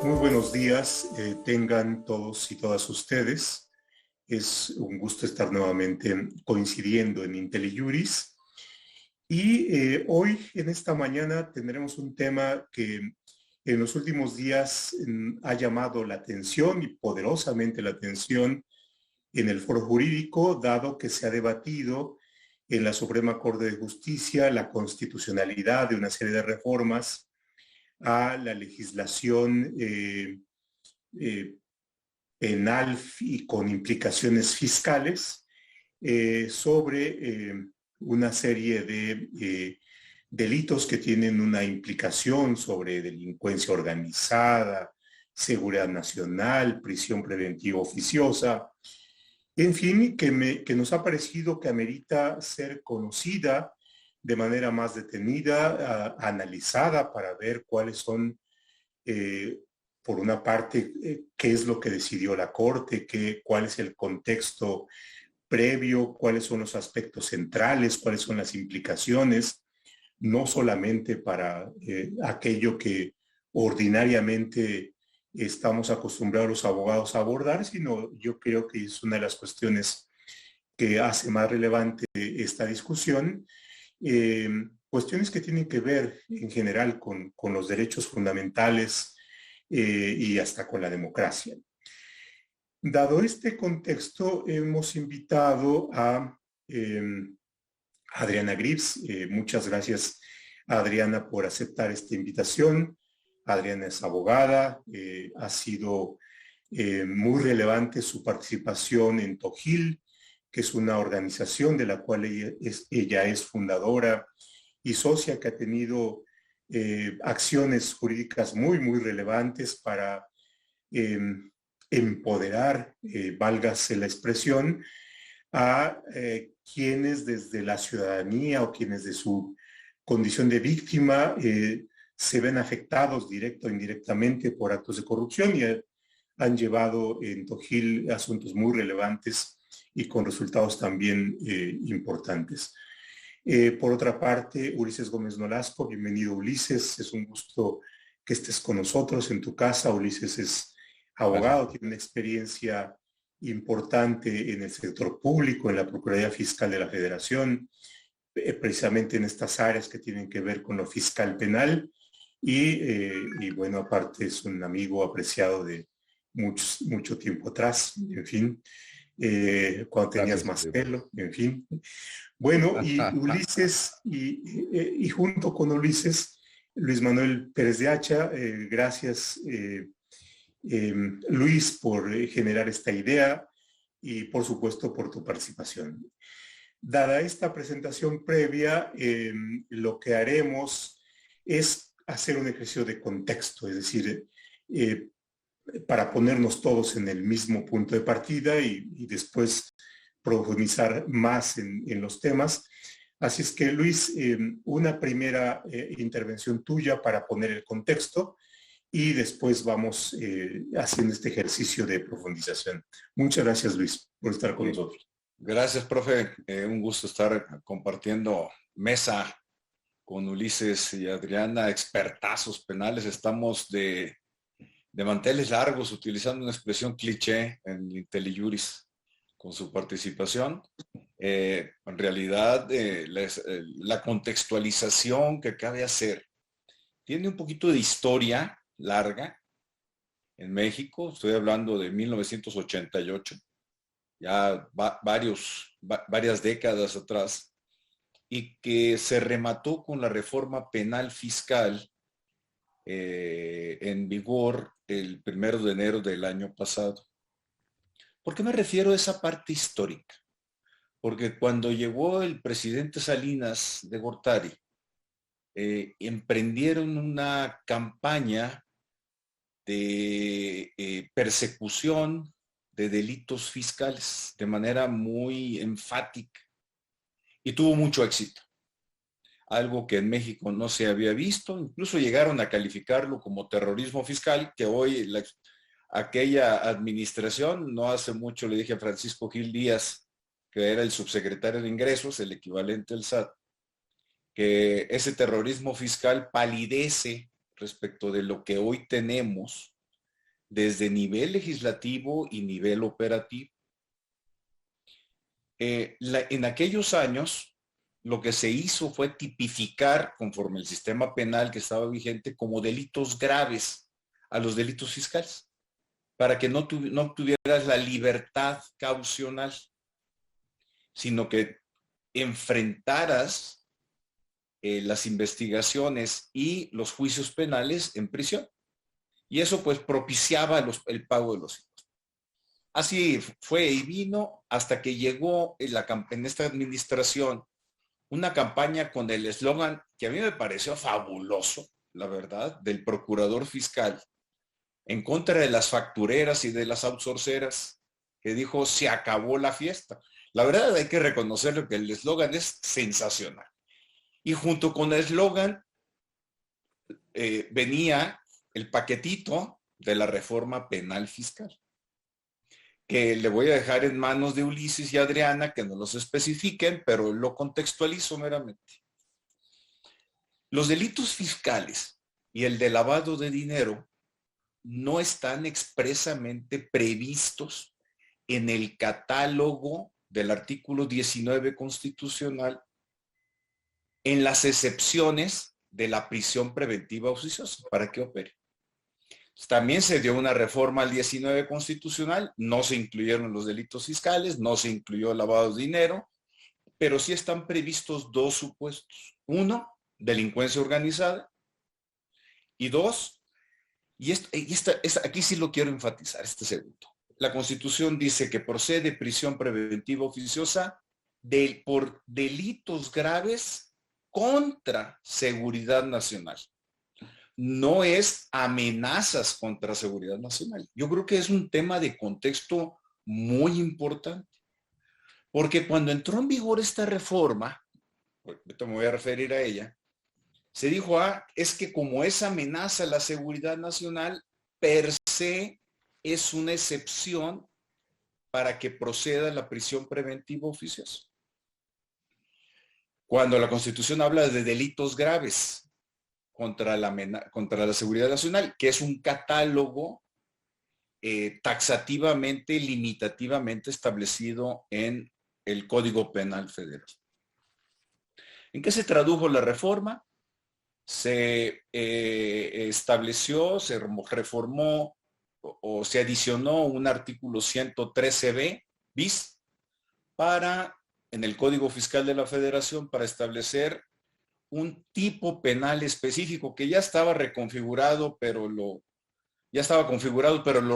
Muy buenos días, tengan todos y todas ustedes. Es un gusto estar nuevamente coincidiendo en IntelliJuris. Y hoy, en esta mañana, tendremos un tema que en los últimos días ha llamado la atención y poderosamente la atención en el foro jurídico, dado que se ha debatido en la Suprema Corte de Justicia la constitucionalidad de una serie de reformas a la legislación eh, penal y con implicaciones fiscales sobre una serie de delitos que tienen una implicación sobre delincuencia organizada, seguridad nacional, prisión preventiva oficiosa, en fin, que nos ha parecido que amerita ser conocida de manera más detenida, analizada para ver cuáles son eh, por una parte, qué es lo que decidió la Corte, cuál es el contexto previo, cuáles son los aspectos centrales, cuáles son las implicaciones, no solamente para aquello que ordinariamente estamos acostumbrados los abogados a abordar, sino yo creo que es una de las cuestiones que hace más relevante esta discusión. Eh, Cuestiones que tienen que ver en general con los derechos fundamentales y hasta con la democracia. Dado este contexto, hemos invitado a Adriana Grips. Muchas gracias, Adriana, por aceptar esta invitación. Adriana es abogada, ha sido muy relevante su participación en TOGIL, que es una organización de la cual ella es fundadora y socia, que ha tenido acciones jurídicas muy, muy relevantes para eh, empoderar, válgase la expresión, a quienes desde la ciudadanía o quienes de su condición de víctima se ven afectados directo o indirectamente por actos de corrupción y han llevado en Togil asuntos muy relevantes y con resultados también importantes. Por otra parte, Ulises Gómez Nolasco, bienvenido Ulises, es un gusto que estés con nosotros en tu casa. Ulises es Gracias. abogado, tiene una experiencia importante en el sector público, en la Procuraduría Fiscal de la Federación, precisamente en estas áreas que tienen que ver con lo fiscal penal y bueno, aparte es un amigo apreciado de mucho tiempo atrás, en fin, cuando tenías Gracias. más pelo, en fin. Bueno, y Ulises, y junto con Ulises, Luis Manuel Pérez de Hacha, gracias Luis por generar esta idea y por supuesto por tu participación. Dada esta presentación previa, lo que haremos es hacer un ejercicio de contexto, es decir, eh, para ponernos todos en el mismo punto de partida y después profundizar más en los temas. Así es que, Luis, una primera intervención tuya para poner el contexto y después vamos haciendo este ejercicio de profundización. Muchas gracias, Luis, por estar con Sí. nosotros. Gracias, profe. Un gusto estar compartiendo mesa con Ulises y Adriana, expertazos penales. Estamos de manteles largos, utilizando una expresión cliché en IntelliJuris con su participación. En realidad, la contextualización que cabe hacer tiene un poquito de historia larga en México. Estoy hablando de 1988. Ya varias décadas atrás, y que se remató con la reforma penal fiscal en vigor el 1 de enero del año pasado. ¿Por qué me refiero a esa parte histórica? Porque cuando llegó el presidente Salinas de Gortari, emprendieron una campaña de persecución de delitos fiscales de manera muy enfática y tuvo mucho éxito, algo que en México no se había visto. Incluso llegaron a calificarlo como terrorismo fiscal, que hoy aquella administración, no hace mucho le dije a Francisco Gil Díaz, que era el subsecretario de Ingresos, el equivalente al SAT, que ese terrorismo fiscal palidece respecto de lo que hoy tenemos desde nivel legislativo y nivel operativo. En aquellos años, lo que se hizo fue tipificar, conforme el sistema penal que estaba vigente, como delitos graves a los delitos fiscales, para que no tuvieras la libertad caucional, sino que enfrentaras las investigaciones y los juicios penales en prisión. Y eso pues propiciaba el pago de los impuestos. Así fue y vino hasta que llegó en esta administración una campaña con el eslogan que a mí me pareció fabuloso, la verdad, del procurador fiscal en contra de las factureras y de las outsourceras, que dijo, se acabó la fiesta. La verdad hay que reconocerlo que el eslogan es sensacional. Y junto con el eslogan venía el paquetito de la reforma penal fiscal, que le voy a dejar en manos de Ulises y Adriana que nos los especifiquen, pero lo contextualizo meramente. Los delitos fiscales y el de lavado de dinero no están expresamente previstos en el catálogo del artículo 19 constitucional en las excepciones de la prisión preventiva oficiosa para que opere. También se dio una reforma al 19 constitucional, no se incluyeron los delitos fiscales, no se incluyó el lavado de dinero, pero sí están previstos dos supuestos. Uno, delincuencia organizada, y dos, aquí sí lo quiero enfatizar, este segundo. La Constitución dice que procede prisión preventiva oficiosa por delitos graves contra seguridad nacional. No es amenazas contra seguridad nacional. Yo creo que es un tema de contexto muy importante. Porque cuando entró en vigor esta reforma, ahorita me voy a referir a ella, se dijo, es que como es amenaza a la seguridad nacional, per se es una excepción para que proceda la prisión preventiva oficiosa. Cuando la Constitución habla de delitos graves contra la seguridad nacional, que es un catálogo taxativamente, limitativamente establecido en el Código Penal Federal. ¿En qué se tradujo la reforma? Se estableció, se reformó o se adicionó un artículo 113b bis en el Código Fiscal de la Federación para establecer un tipo penal específico que ya estaba reconfigurado, pero lo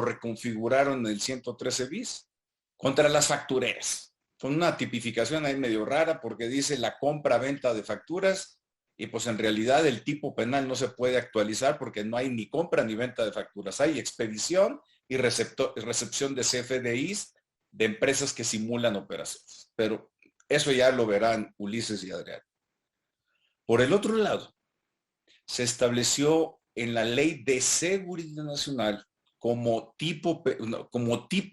reconfiguraron en el 113 bis contra las factureras. Con una tipificación ahí medio rara porque dice la compra-venta de facturas y pues en realidad el tipo penal no se puede actualizar porque no hay ni compra ni venta de facturas. Hay expedición y recepción de CFDIs de empresas que simulan operaciones. Pero eso ya lo verán Ulises y Adrián. Por el otro lado, se estableció en la Ley de Seguridad Nacional como tipo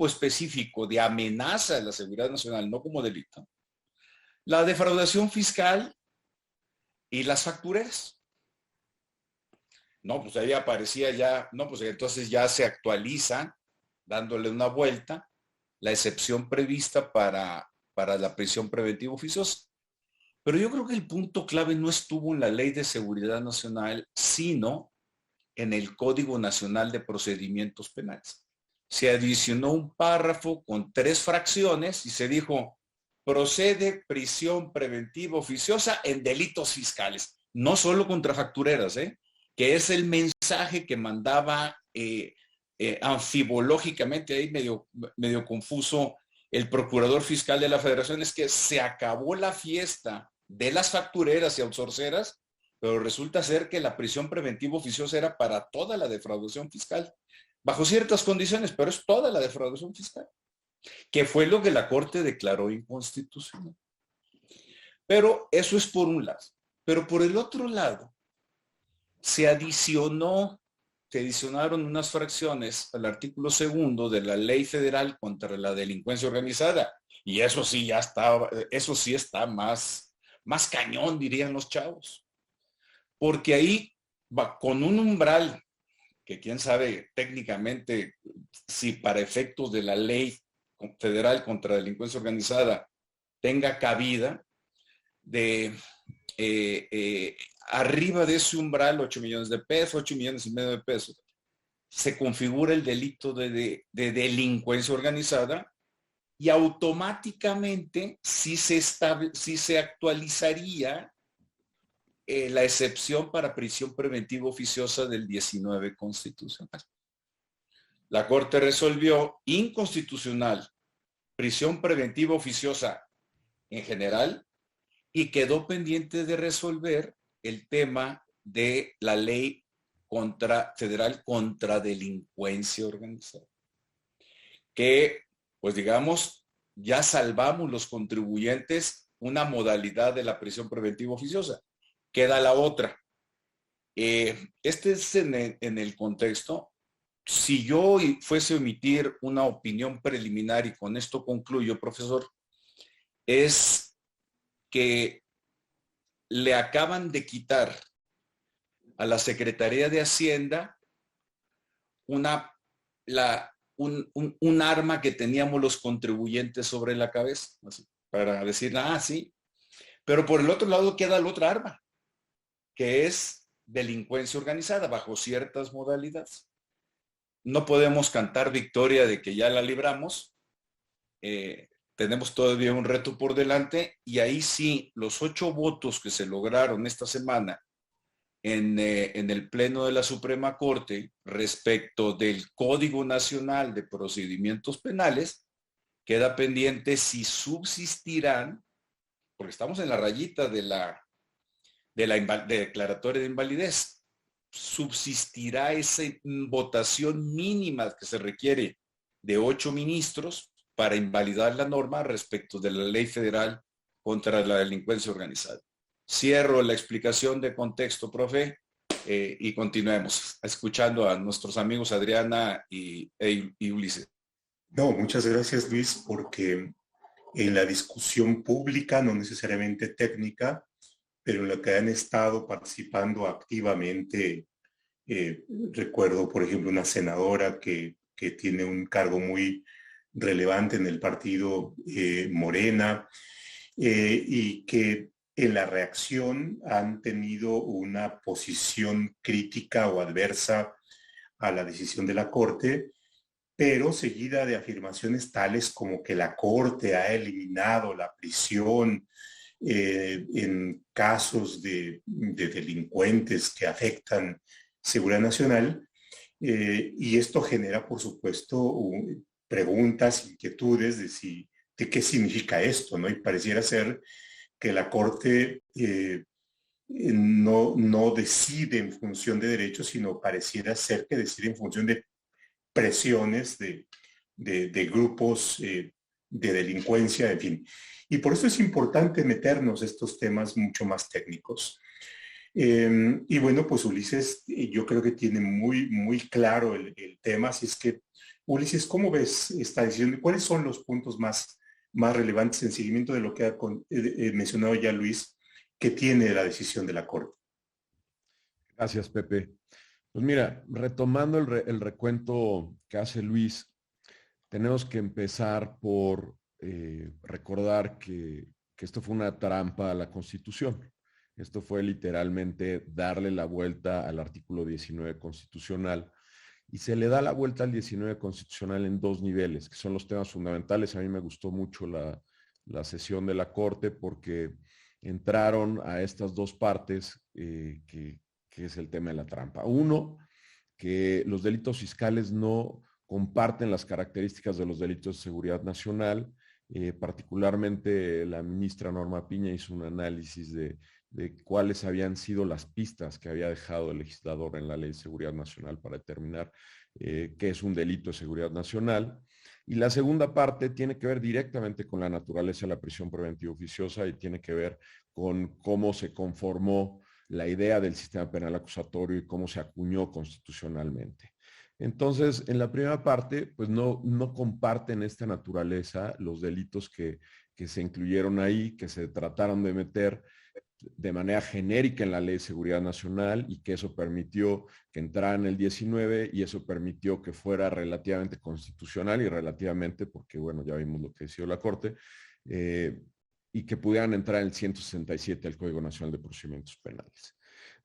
específico de amenaza de la seguridad nacional, no como delito, la defraudación fiscal y las factureras. No, pues ahí aparecía ya, no, pues entonces ya se actualiza, dándole una vuelta, la excepción prevista para la prisión preventiva oficiosa. Pero yo creo que el punto clave no estuvo en la Ley de Seguridad Nacional, sino en el Código Nacional de Procedimientos Penales. Se adicionó un párrafo con 3 fracciones y se dijo, procede prisión preventiva oficiosa en delitos fiscales, no solo contra factureras, que es el mensaje que mandaba anfibológicamente, ahí medio confuso, el procurador fiscal de la Federación, es que se acabó la fiesta de las factureras y outsourceras, pero resulta ser que la prisión preventiva oficiosa era para toda la defraudación fiscal, bajo ciertas condiciones, pero es toda la defraudación fiscal, que fue lo que la Corte declaró inconstitucional. Pero eso es por un lado. Pero por el otro lado, se adicionaron unas fracciones al artículo 2 de la Ley Federal contra la Delincuencia Organizada. Y eso sí está más cañón, dirían los chavos. Porque ahí va con un umbral que quién sabe técnicamente si para efectos de la ley federal contra la delincuencia organizada tenga cabida, de arriba de ese umbral, 8 millones de pesos, 8 millones y medio de pesos, se configura el delito de delincuencia organizada y automáticamente sí se actualizaría la excepción para prisión preventiva oficiosa del 19 constitucional. La Corte resolvió inconstitucional prisión preventiva oficiosa en general y quedó pendiente de resolver el tema de la ley federal contra delincuencia organizada. Que, pues digamos, ya salvamos los contribuyentes una modalidad de la prisión preventiva oficiosa. Queda la otra. Este es en el contexto. Si yo fuese a emitir una opinión preliminar, y con esto concluyo, profesor, es que le acaban de quitar a la Secretaría de Hacienda un arma que teníamos los contribuyentes sobre la cabeza, así, para decir, sí, pero por el otro lado queda el otro arma, que es delincuencia organizada bajo ciertas modalidades. No podemos cantar victoria de que ya la libramos, tenemos todavía un reto por delante, y ahí sí, los 8 votos que se lograron esta semana en el Pleno de la Suprema Corte respecto del Código Nacional de Procedimientos Penales, queda pendiente si subsistirán, porque estamos en la rayita de la declaratoria de invalidez, subsistirá esa votación mínima que se requiere de 8 ministros para invalidar la norma respecto de la ley federal contra la delincuencia organizada. Cierro la explicación de contexto, profe, y continuemos escuchando a nuestros amigos Adriana y Ulises. No, muchas gracias, Luis, porque en la discusión pública, no necesariamente técnica, pero en la que han estado participando activamente, recuerdo, por ejemplo, una senadora que tiene un cargo muy relevante en el partido Morena, y que en la reacción han tenido una posición crítica o adversa a la decisión de la Corte, pero seguida de afirmaciones tales como que la Corte ha eliminado la prisión en casos de delincuentes que afectan seguridad nacional, y esto genera, por supuesto, preguntas, inquietudes de qué significa esto, ¿no? Y pareciera ser que la Corte no decide en función de derechos, sino pareciera ser que decide en función de presiones de grupos de delincuencia, en fin. Y por eso es importante meternos estos temas mucho más técnicos. Y bueno, pues Ulises, yo creo que tiene muy claro el tema, así es que, Ulises, ¿cómo ves esta decisión? ¿Cuáles son los puntos más relevantes en seguimiento de lo que ha mencionado ya Luis, que tiene la decisión de la Corte? Gracias, Pepe. Pues mira, retomando el recuento que hace Luis, tenemos que empezar por recordar que esto fue una trampa a la Constitución. Esto fue literalmente darle la vuelta al artículo 19 constitucional, y se le da la vuelta al 19 constitucional en 2 niveles, que son los temas fundamentales. A mí me gustó mucho la sesión de la Corte porque entraron a estas 2 partes que es el tema de la trampa. Uno, que los delitos fiscales no comparten las características de los delitos de seguridad nacional. Particularmente la ministra Norma Piña hizo un análisis de cuáles habían sido las pistas que había dejado el legislador en la Ley de Seguridad Nacional para determinar qué es un delito de seguridad nacional. Y la segunda parte tiene que ver directamente con la naturaleza de la prisión preventiva oficiosa y tiene que ver con cómo se conformó la idea del sistema penal acusatorio y cómo se acuñó constitucionalmente. Entonces, en la primera parte, pues no comparten esta naturaleza los delitos que se incluyeron ahí, que se trataron de meter, de manera genérica en la Ley de Seguridad Nacional y que eso permitió que entrara en el 19 y eso permitió que fuera relativamente constitucional y relativamente, porque bueno, ya vimos lo que decidió la Corte, y que pudieran entrar en el 167 del Código Nacional de Procedimientos Penales.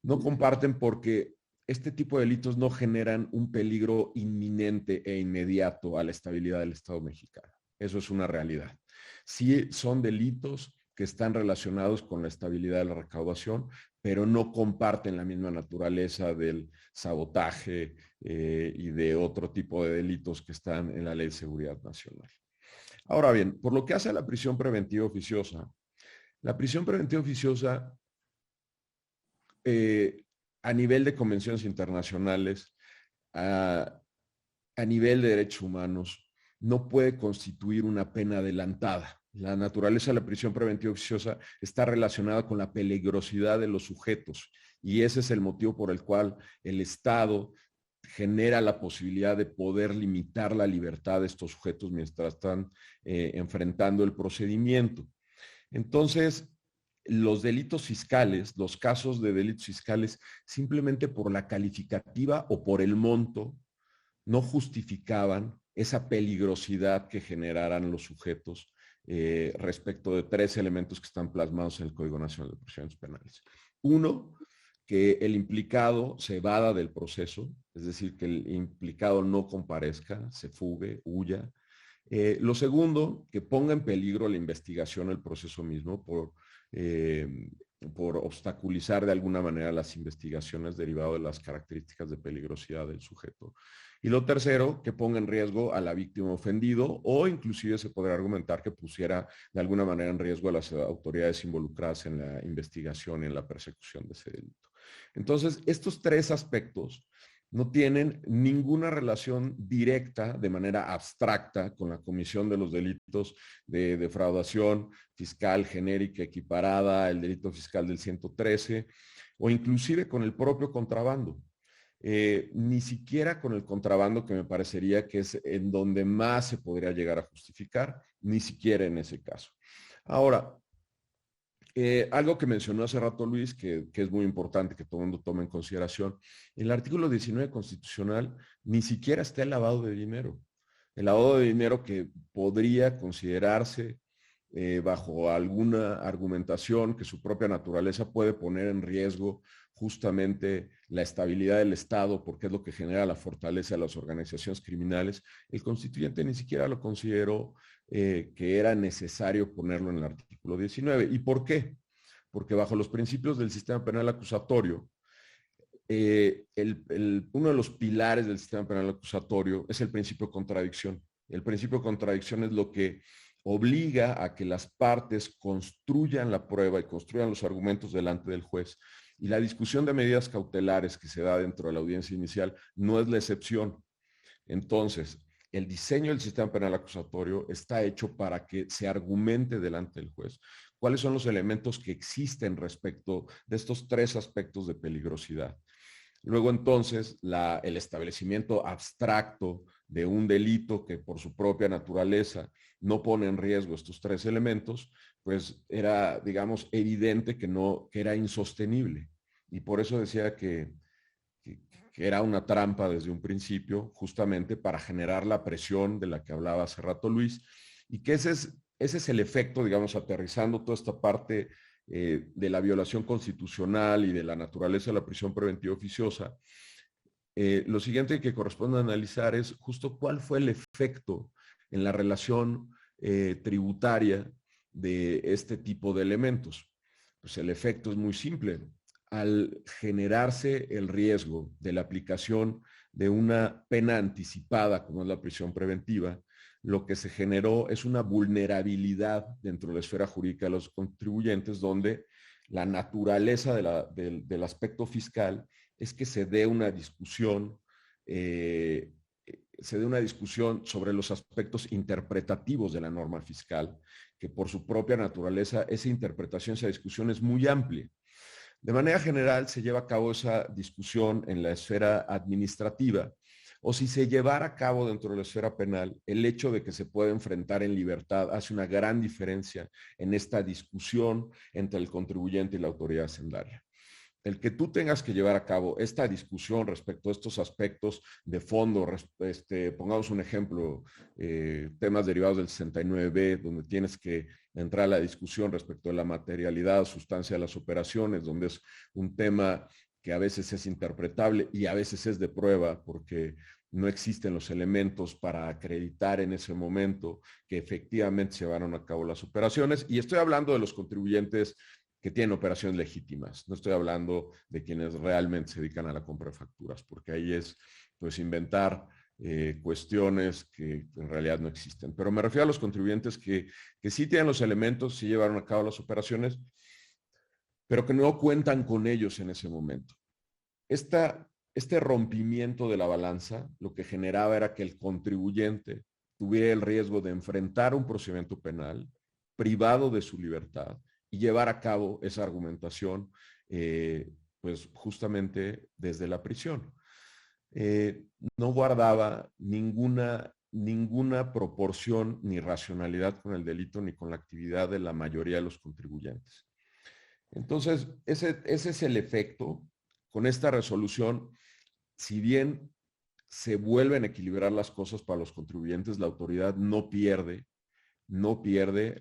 No comparten porque este tipo de delitos no generan un peligro inminente e inmediato a la estabilidad del Estado mexicano. Eso es una realidad. Sí son delitos que están relacionados con la estabilidad de la recaudación, pero no comparten la misma naturaleza del sabotaje y de otro tipo de delitos que están en la Ley de Seguridad Nacional. Ahora bien, por lo que hace a la prisión preventiva oficiosa, la prisión preventiva oficiosa a nivel de convenciones internacionales, a nivel de derechos humanos, no puede constituir una pena adelantada. La naturaleza de la prisión preventiva oficiosa está relacionada con la peligrosidad de los sujetos y ese es el motivo por el cual el Estado genera la posibilidad de poder limitar la libertad de estos sujetos mientras están enfrentando el procedimiento. Entonces, los delitos fiscales, los casos de delitos fiscales, simplemente por la calificativa o por el monto, no justificaban esa peligrosidad que generaran los sujetos respecto de tres elementos que están plasmados en el Código Nacional de Procedimientos Penales. Uno, que el implicado se evada del proceso, es decir, que el implicado no comparezca, se fugue, huya. Lo segundo, que ponga en peligro la investigación, el proceso mismo, por obstaculizar de alguna manera las investigaciones derivado de las características de peligrosidad del sujeto. Y lo tercero, que ponga en riesgo a la víctima ofendido o inclusive se podrá argumentar que pusiera de alguna manera en riesgo a las autoridades involucradas en la investigación y en la persecución de ese delito. Entonces, estos tres aspectos no tienen ninguna relación directa de manera abstracta con la comisión de los delitos de defraudación fiscal genérica equiparada, el delito fiscal del 113 o inclusive con el propio contrabando. Ni siquiera con el contrabando, que me parecería que es en donde más se podría llegar a justificar, ni siquiera en ese caso. Ahora, algo que mencionó hace rato Luis, que es muy importante que todo el mundo tome en consideración, en el artículo 19 constitucional ni siquiera está el lavado de dinero. El lavado de dinero que podría considerarse bajo alguna argumentación que su propia naturaleza puede poner en riesgo justamente la estabilidad del Estado, porque es lo que genera la fortaleza de las organizaciones criminales, el constituyente ni siquiera lo consideró que era necesario ponerlo en el artículo 19. ¿Y por qué? Porque bajo los principios del sistema penal acusatorio, uno de los pilares del sistema penal acusatorio es el principio de contradicción. El principio de contradicción es lo que obliga a que las partes construyan la prueba y construyan los argumentos delante del juez. Y la discusión de medidas cautelares que se da dentro de la audiencia inicial no es la excepción. Entonces, el diseño del sistema penal acusatorio está hecho para que se argumente delante del juez cuáles son los elementos que existen respecto de estos tres aspectos de peligrosidad. Luego entonces el establecimiento abstracto de un delito que por su propia naturaleza no pone en riesgo estos tres elementos, pues era, digamos, evidente que era insostenible. Y por eso decía que era una trampa desde un principio, justamente para generar la presión de la que hablaba hace rato Luis, y que ese es el efecto, digamos, aterrizando toda esta parte de la violación constitucional y de la naturaleza de la prisión preventiva oficiosa. Lo siguiente que corresponde analizar es justo cuál fue el efecto en la relación tributaria de este tipo de elementos. Pues el efecto es muy simple. Al generarse el riesgo de la aplicación de una pena anticipada, como es la prisión preventiva, lo que se generó es una vulnerabilidad dentro de la esfera jurídica de los contribuyentes, donde la naturaleza del aspecto fiscal es que se dé una discusión sobre los aspectos interpretativos de la norma fiscal, que por su propia naturaleza esa interpretación, esa discusión es muy amplia. De manera general se lleva a cabo esa discusión en la esfera administrativa, o si se llevara a cabo dentro de la esfera penal, el hecho de que se pueda enfrentar en libertad hace una gran diferencia en esta discusión entre el contribuyente y la autoridad hacendaria. El que tú tengas que llevar a cabo esta discusión respecto a estos aspectos de fondo, pongamos un ejemplo, temas derivados del 69B, donde tienes que entrar a la discusión respecto de la materialidad, sustancia de las operaciones, donde es un tema que a veces es interpretable y a veces es de prueba, porque no existen los elementos para acreditar en ese momento que efectivamente se llevaron a cabo las operaciones. Y estoy hablando de los contribuyentes que tienen operaciones legítimas. No estoy hablando de quienes realmente se dedican a la compra de facturas, porque ahí es pues inventar cuestiones que en realidad no existen. Pero me refiero a los contribuyentes que sí tienen los elementos, sí llevaron a cabo las operaciones, pero que no cuentan con ellos en ese momento. Este rompimiento de la balanza lo que generaba era que el contribuyente tuviera el riesgo de enfrentar un procedimiento penal privado de su libertad y llevar a cabo esa argumentación, pues justamente desde la prisión. No guardaba ninguna proporción ni racionalidad con el delito ni con la actividad de la mayoría de los contribuyentes. Entonces, ese es el efecto. Con esta resolución, si bien se vuelven a equilibrar las cosas para los contribuyentes, la autoridad no pierde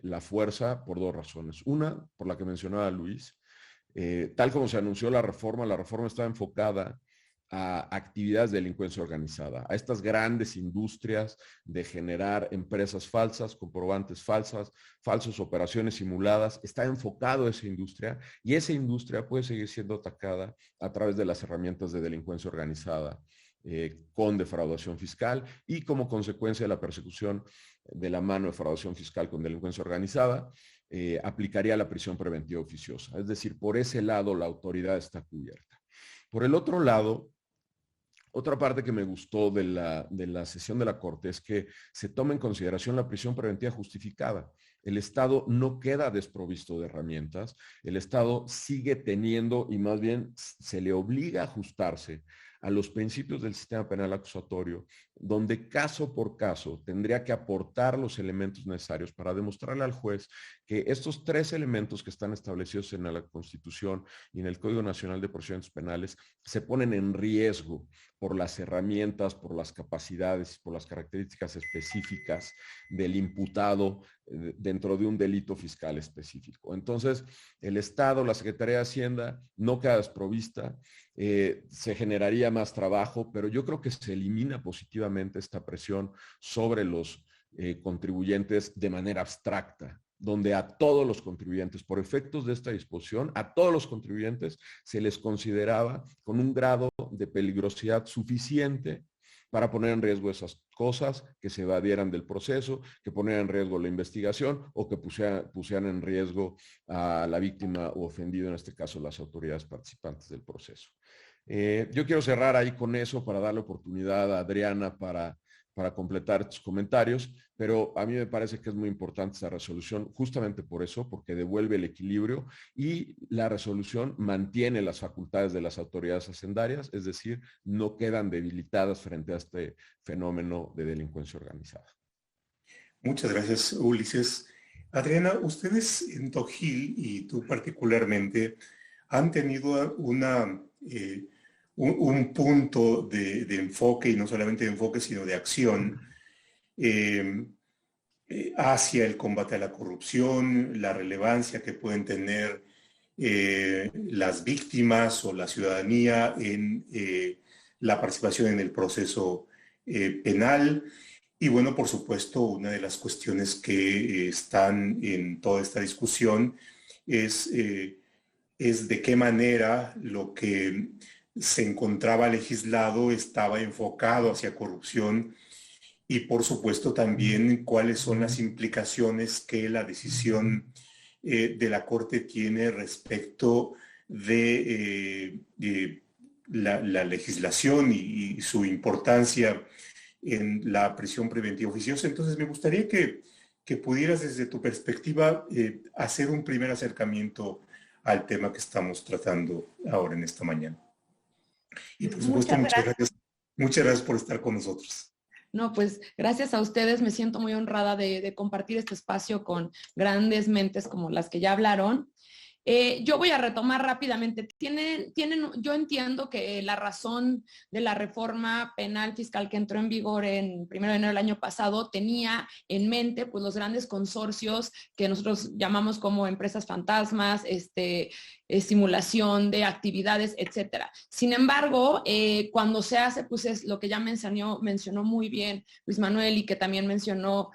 la fuerza por dos razones. Una, por la que mencionaba Luis, tal como se anunció la reforma estaba enfocada a actividades de delincuencia organizada, a estas grandes industrias de generar empresas falsas, comprobantes falsas operaciones simuladas. Está enfocado a esa industria y esa industria puede seguir siendo atacada a través de las herramientas de delincuencia organizada, con defraudación fiscal y como consecuencia de la persecución de la mano de defraudación fiscal con delincuencia organizada, aplicaría la prisión preventiva oficiosa. Es decir, por ese lado la autoridad está cubierta. Por el otro lado, otra parte que me gustó de la sesión de la Corte es que se toma en consideración la prisión preventiva justificada. El Estado no queda desprovisto de herramientas, el Estado sigue teniendo y más bien se le obliga a ajustarse a los principios del sistema penal acusatorio, donde caso por caso tendría que aportar los elementos necesarios para demostrarle al juez que estos tres elementos que están establecidos en la Constitución y en el Código Nacional de Procedimientos Penales se ponen en riesgo por las herramientas, por las capacidades, por las características específicas del imputado dentro de un delito fiscal específico. Entonces, el Estado, la Secretaría de Hacienda, no queda desprovista, se generaría más trabajo, pero yo creo que se elimina positivamente esta presión sobre los contribuyentes de manera abstracta, donde a todos los contribuyentes, por efectos de esta disposición, a todos los contribuyentes se les consideraba con un grado de peligrosidad suficiente para poner en riesgo esas cosas, que se evadieran del proceso, que ponieran en riesgo la investigación o que pusieran en riesgo a la víctima o ofendido, en este caso las autoridades participantes del proceso. Yo quiero cerrar ahí con eso para darle oportunidad a Adriana para completar estos comentarios, pero a mí me parece que es muy importante esta resolución justamente por eso, porque devuelve el equilibrio y la resolución mantiene las facultades de las autoridades hacendarias, es decir, no quedan debilitadas frente a este fenómeno de delincuencia organizada. Muchas gracias, Ulises. Adriana, ustedes en Togil y tú particularmente han tenido un punto de enfoque, y no solamente de enfoque, sino de acción hacia el combate a la corrupción, la relevancia que pueden tener las víctimas o la ciudadanía en la participación en el proceso penal. Y bueno, por supuesto, una de las cuestiones que están en toda esta discusión es de qué manera lo que se encontraba legislado estaba enfocado hacia corrupción y por supuesto también cuáles son las implicaciones que la decisión de la Corte tiene respecto de la legislación y su importancia en la prisión preventiva oficiosa. Entonces me gustaría que pudieras desde tu perspectiva hacer un primer acercamiento al tema que estamos tratando ahora en esta mañana. Y por supuesto, muchas gracias Muchas gracias por estar con nosotros. No, pues gracias a ustedes, me siento muy honrada de compartir este espacio con grandes mentes como las que ya hablaron. Yo voy a retomar rápidamente. Yo entiendo que la razón de la reforma penal fiscal que entró en vigor en 1 de enero del año pasado tenía en mente pues los grandes consorcios que nosotros llamamos como empresas fantasmas, simulación de actividades, etcétera. Sin embargo, cuando se hace, pues es lo que ya mencionó muy bien Luis Manuel y que también mencionó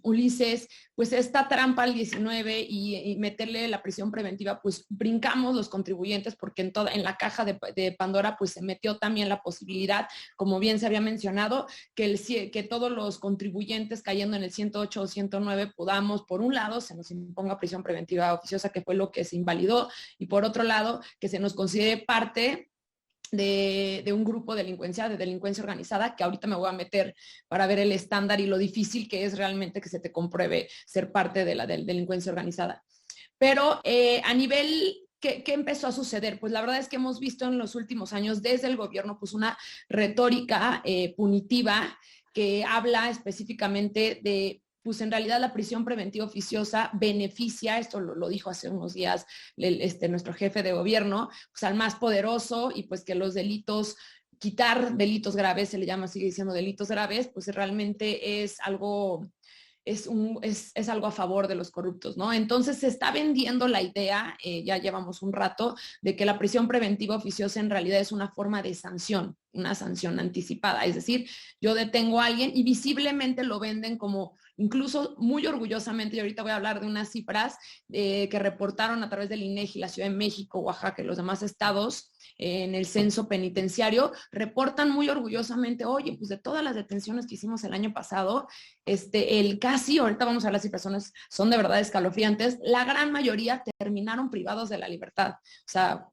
Ulises, pues esta trampa al 19 y meterle la prisión preventiva, pues brincamos los contribuyentes porque en la caja de Pandora pues se metió también la posibilidad, como bien se había mencionado, que todos los contribuyentes cayendo en el 108 o 109 podamos, por un lado, se nos imponga prisión preventiva oficiosa, que fue lo que se invalidó, y por otro lado, que se nos considere parte de un grupo de delincuencia organizada, que ahorita me voy a meter para ver el estándar y lo difícil que es realmente que se te compruebe ser parte de la delincuencia organizada. Pero a nivel ¿Qué empezó a suceder? Pues la verdad es que hemos visto en los últimos años desde el gobierno pues una retórica punitiva que habla específicamente de pues en realidad la prisión preventiva oficiosa beneficia, esto lo dijo hace unos días nuestro jefe de gobierno, pues al más poderoso, y pues que los delitos, quitar delitos graves, se le llama, sigue diciendo delitos graves, pues realmente es algo algo a favor de los corruptos, ¿no? Entonces se está vendiendo la idea, ya llevamos un rato, de que la prisión preventiva oficiosa en realidad es una forma de sanción, una sanción anticipada. Es decir, yo detengo a alguien y visiblemente lo venden como, incluso muy orgullosamente, y ahorita voy a hablar de unas cifras que reportaron a través del INEGI, la Ciudad de México, Oaxaca y los demás estados, en el censo penitenciario, reportan muy orgullosamente, oye, pues de todas las detenciones que hicimos el año pasado, ahorita vamos a ver las cifras, son de verdad escalofriantes, la gran mayoría terminaron privados de la libertad. O sea,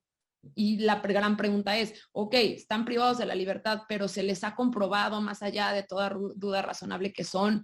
y la gran pregunta es, ok, están privados de la libertad, pero se les ha comprobado más allá de toda duda razonable que son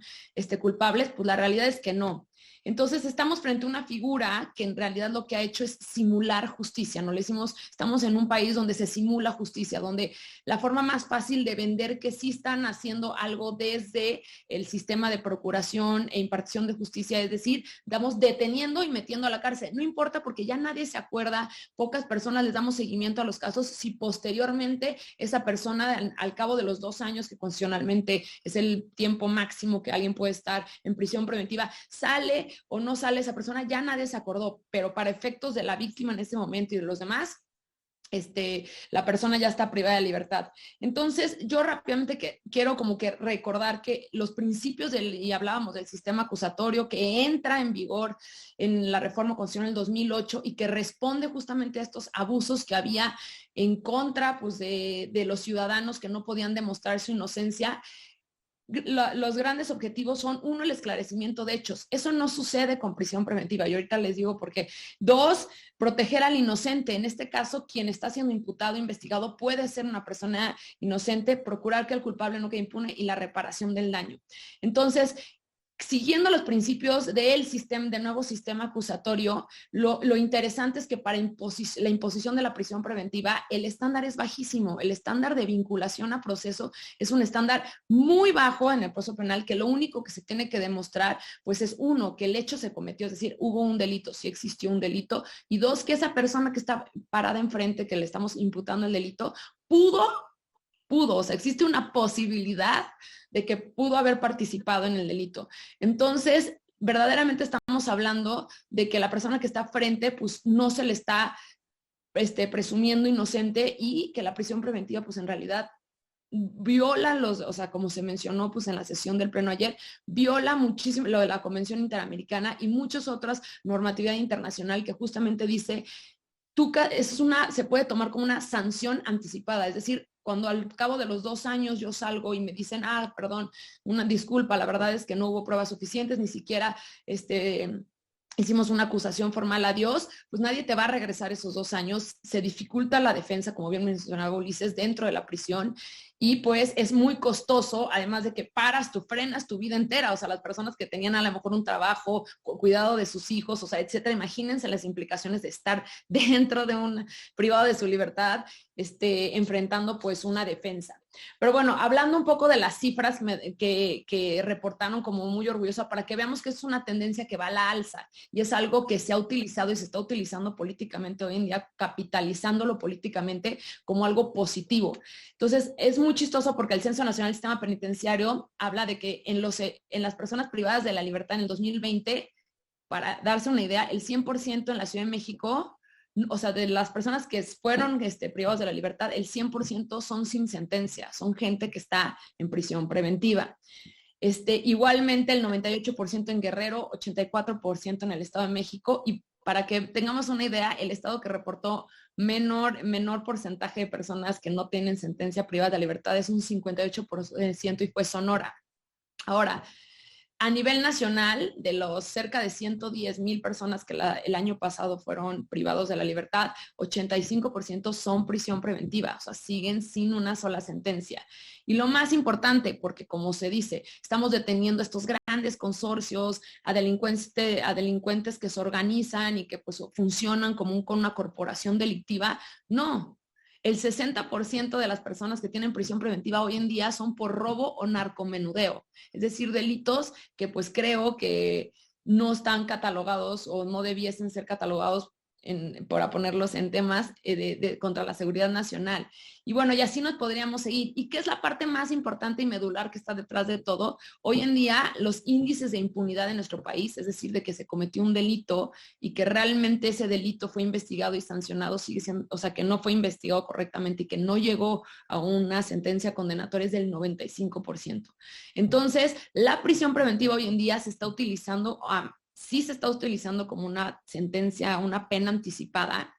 culpables, pues la realidad es que no. Entonces estamos frente a una figura que en realidad lo que ha hecho es simular justicia, ¿no? Le decimos, estamos en un país donde se simula justicia, donde la forma más fácil de vender que sí están haciendo algo desde el sistema de procuración e impartición de justicia, es decir, estamos deteniendo y metiendo a la cárcel. No importa porque ya nadie se acuerda, pocas personas les damos seguimiento a los casos si posteriormente esa persona al cabo de los 2 años, que constitucionalmente es el tiempo máximo que alguien puede estar en prisión preventiva, sale o no sale esa persona, ya nadie se acordó, pero para efectos de la víctima en ese momento y de los demás, la persona ya está privada de libertad. Entonces, yo rápidamente quiero como que recordar que los principios y hablábamos del sistema acusatorio que entra en vigor en la reforma constitucional del 2008 y que responde justamente a estos abusos que había en contra pues, de los ciudadanos que no podían demostrar su inocencia. Los grandes objetivos son, 1, el esclarecimiento de hechos. Eso no sucede con prisión preventiva. Y ahorita les digo por qué. 2, proteger al inocente. En este caso, quien está siendo imputado, investigado, puede ser una persona inocente, procurar que el culpable no quede impune y la reparación del daño. Entonces, siguiendo los principios del nuevo sistema acusatorio, lo interesante es que para la imposición de la prisión preventiva, el estándar es bajísimo. El estándar de vinculación a proceso es un estándar muy bajo en el proceso penal, que lo único que se tiene que demostrar, pues es 1, que el hecho se cometió, es decir, hubo un delito, sí existió un delito, y 2, que esa persona que está parada enfrente, que le estamos imputando el delito, pudo, o sea, existe una posibilidad de que pudo haber participado en el delito. Entonces, verdaderamente estamos hablando de que la persona que está frente, pues no se le está presumiendo inocente, y que la prisión preventiva, pues en realidad viola o sea, como se mencionó pues en la sesión del pleno ayer, viola muchísimo lo de la Convención Interamericana y muchas otras normatividad internacional que justamente dice, se puede tomar como una sanción anticipada, es decir, cuando al cabo de los 2 años yo salgo y me dicen, perdón, una disculpa, la verdad es que no hubo pruebas suficientes, ni siquiera hicimos una acusación formal, adiós, pues nadie te va a regresar esos 2 años, se dificulta la defensa, como bien mencionaba Ulises, dentro de la prisión, y pues es muy costoso, además de que frenas tu vida entera, o sea, las personas que tenían a lo mejor un trabajo, cuidado de sus hijos, o sea, etcétera, imagínense las implicaciones de estar dentro de un privado de su libertad, enfrentando pues una defensa. Pero bueno, hablando un poco de las cifras que reportaron como muy orgullosa, para que veamos que es una tendencia que va a la alza y es algo que se ha utilizado y se está utilizando políticamente hoy en día, capitalizándolo políticamente como algo positivo. Entonces, es muy chistoso porque el Censo Nacional del Sistema Penitenciario habla de que en las personas privadas de la libertad en el 2020, para darse una idea, el 100% en la Ciudad de México, o sea, de las personas que fueron privados de la libertad, el 100% son sin sentencia, son gente que está en prisión preventiva. Igualmente el 98% en Guerrero, 84% en el Estado de México, y para que tengamos una idea, el estado que reportó menor porcentaje de personas que no tienen sentencia privada de libertad es un 58% y fue Sonora. Ahora, a nivel nacional, de los cerca de 110,000 personas que el año pasado fueron privados de la libertad, 85% son prisión preventiva, o sea, siguen sin una sola sentencia. Y lo más importante, porque como se dice, estamos deteniendo estos grandes consorcios a delincuentes que se organizan y que pues funcionan como con una corporación delictiva. No. El 60% de las personas que tienen prisión preventiva hoy en día son por robo o narcomenudeo, es decir, delitos que pues creo que no están catalogados o no debiesen ser catalogados para ponerlos en temas contra la seguridad nacional. Y bueno, y así nos podríamos seguir. ¿Y qué es la parte más importante y medular que está detrás de todo? Hoy en día, los índices de impunidad en nuestro país, es decir, de que se cometió un delito y que realmente ese delito fue investigado y sancionado, sigue siendo, o sea, que no fue investigado correctamente y que no llegó a una sentencia condenatoria, es del 95%. Entonces, la prisión preventiva hoy en día se está utilizando sí se está utilizando como una sentencia, una pena anticipada,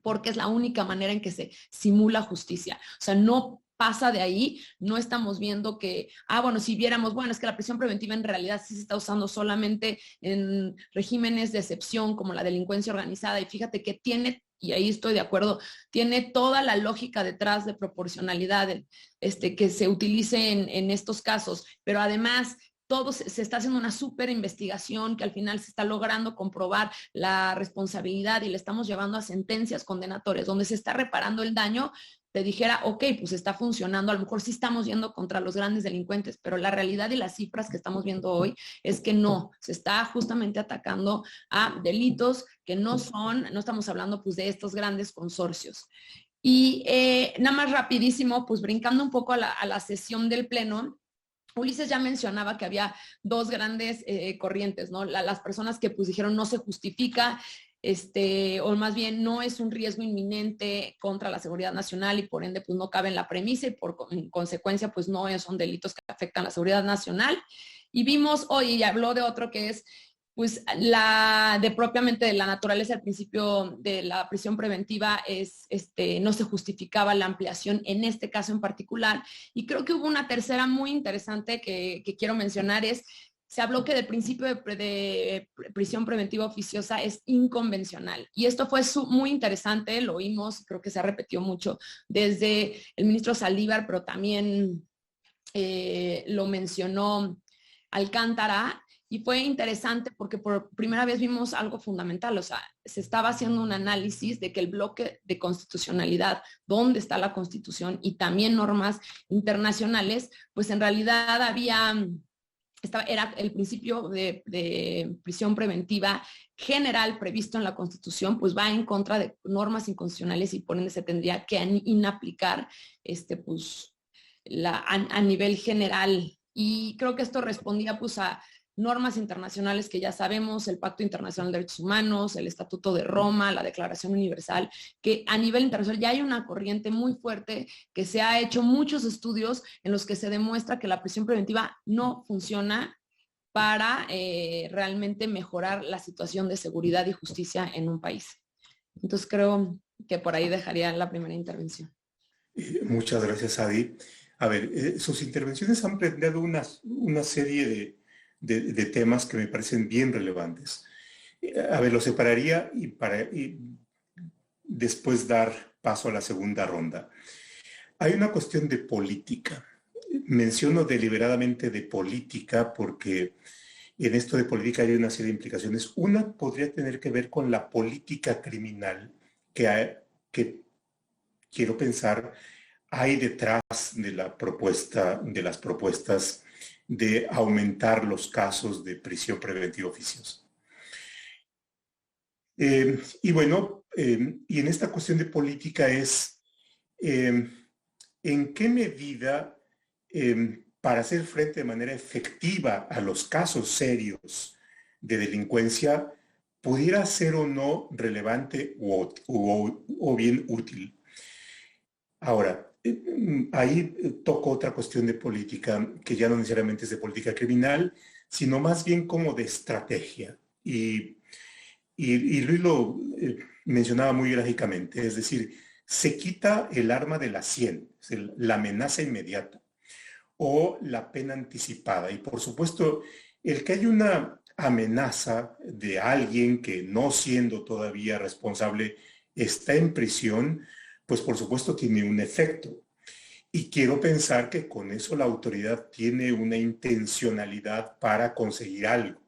porque es la única manera en que se simula justicia. O sea, no pasa de ahí, no estamos viendo que, bueno, si viéramos, bueno, es que la prisión preventiva en realidad sí se está usando solamente en regímenes de excepción como la delincuencia organizada, y fíjate que tiene, y ahí estoy de acuerdo, tiene toda la lógica detrás de proporcionalidad que se utilice en estos casos, pero además todo se está haciendo una súper investigación que al final se está logrando comprobar la responsabilidad y le estamos llevando a sentencias condenatorias donde se está reparando el daño. Te dijera, ok, pues está funcionando, a lo mejor sí estamos yendo contra los grandes delincuentes, pero la realidad y las cifras que estamos viendo hoy es que no, se está justamente atacando a delitos que no estamos hablando pues de estos grandes consorcios. Y nada más rapidísimo, pues brincando un poco a la sesión del Pleno, Ulises ya mencionaba que había dos grandes corrientes, ¿no? Las personas que pues dijeron no se justifica, o más bien no es un riesgo inminente contra la seguridad nacional y por ende pues no cabe en la premisa y en consecuencia pues no son delitos que afectan a la seguridad nacional. Y vimos hoy, y habló de otro que es pues propiamente de la naturaleza, el principio de la prisión preventiva es, no se justificaba la ampliación en este caso en particular. Y creo que hubo una tercera muy interesante que quiero mencionar, se habló que el principio de prisión preventiva oficiosa es inconvencional. Y esto fue muy interesante, lo oímos, creo que se ha repetido mucho desde el ministro Saldívar, pero también lo mencionó Alcántara. Y fue interesante porque por primera vez vimos algo fundamental, o sea, se estaba haciendo un análisis de que el bloque de constitucionalidad, donde está la Constitución y también normas internacionales, pues en realidad era el principio de prisión preventiva general previsto en la Constitución, pues va en contra de normas inconstitucionales y por ende se tendría que inaplicar pues, a nivel general. Y creo que esto respondía pues a normas internacionales que ya sabemos, el Pacto Internacional de Derechos Humanos, el Estatuto de Roma, la Declaración Universal, que a nivel internacional ya hay una corriente muy fuerte que se ha hecho muchos estudios en los que se demuestra que la prisión preventiva no funciona para realmente mejorar la situación de seguridad y justicia en un país. Entonces creo que por ahí dejaría la primera intervención. Muchas gracias, Adi. A ver, sus intervenciones han planteado una serie de temas que me parecen bien relevantes. A ver, lo separaría y después dar paso a la segunda ronda. Hay una cuestión de política. Menciono deliberadamente de política porque en esto de política hay una serie de implicaciones. Una podría tener que ver con la política criminal que quiero pensar hay detrás de de las propuestas de aumentar los casos de prisión preventiva oficiosa. Y bueno, y en esta cuestión de política es en qué medida para hacer frente de manera efectiva a los casos serios de delincuencia pudiera ser o no relevante o bien útil. Ahora, ahí toco otra cuestión de política que ya no necesariamente es de política criminal, sino más bien como de estrategia. Y Luis lo mencionaba muy gráficamente, es decir, se quita el arma de la sien, la amenaza inmediata o la pena anticipada. Y por supuesto, el que haya una amenaza de alguien que no siendo todavía responsable está en prisión, pues por supuesto tiene un efecto. Y quiero pensar que con eso la autoridad tiene una intencionalidad para conseguir algo,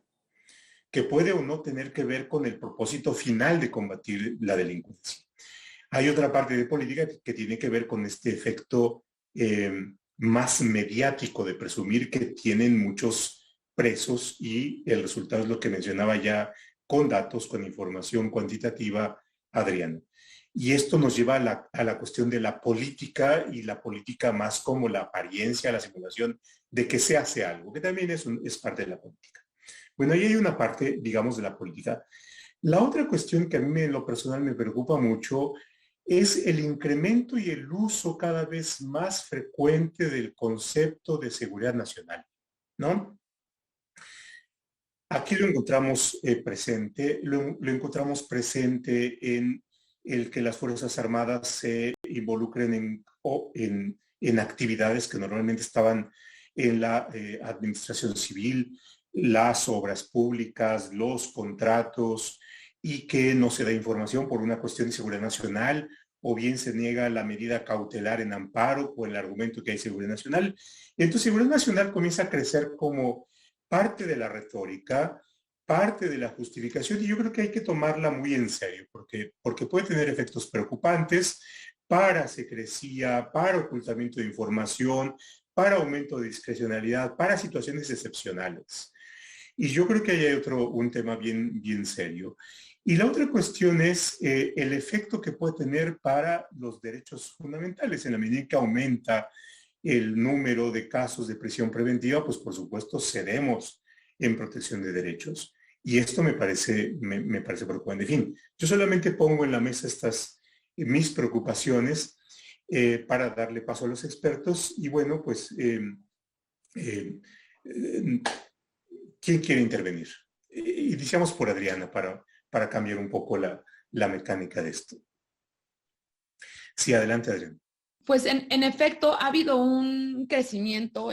que puede o no tener que ver con el propósito final de combatir la delincuencia. Hay otra parte de política que tiene que ver con este efecto más mediático de presumir que tienen muchos presos y el resultado es lo que mencionaba ya con datos, con información cuantitativa, Adrián. Y esto nos lleva a la cuestión de la política y la política más como la apariencia, la simulación de que se hace algo, que también es parte de la política. Bueno, ahí hay una parte, digamos, de la política. La otra cuestión que a mí en lo personal me preocupa mucho es el incremento y el uso cada vez más frecuente del concepto de seguridad nacional, ¿no? Aquí lo encontramos presente, lo encontramos presente en el que las Fuerzas Armadas se involucren en actividades que normalmente estaban en la administración civil, las obras públicas, los contratos, y que no se da información por una cuestión de seguridad nacional, o bien se niega la medida cautelar en amparo o el argumento que hay seguridad nacional. Entonces, seguridad nacional comienza a crecer como parte de la retórica, parte de la justificación, y yo creo que hay que tomarla muy en serio, porque puede tener efectos preocupantes para secrecía, para ocultamiento de información, para aumento de discrecionalidad, para situaciones excepcionales. Y yo creo que ahí hay un tema bien serio. Y la otra cuestión es el efecto que puede tener para los derechos fundamentales. En la medida que aumenta el número de casos de prisión preventiva, pues por supuesto cedemos en protección de derechos. Y esto me parece preocupante. En fin, yo solamente pongo en la mesa mis preocupaciones para darle paso a los expertos. Y bueno, pues, ¿quién quiere intervenir? Iniciamos por Adriana para cambiar un poco la mecánica de esto. Sí, adelante, Adriana. Pues en efecto ha habido un crecimiento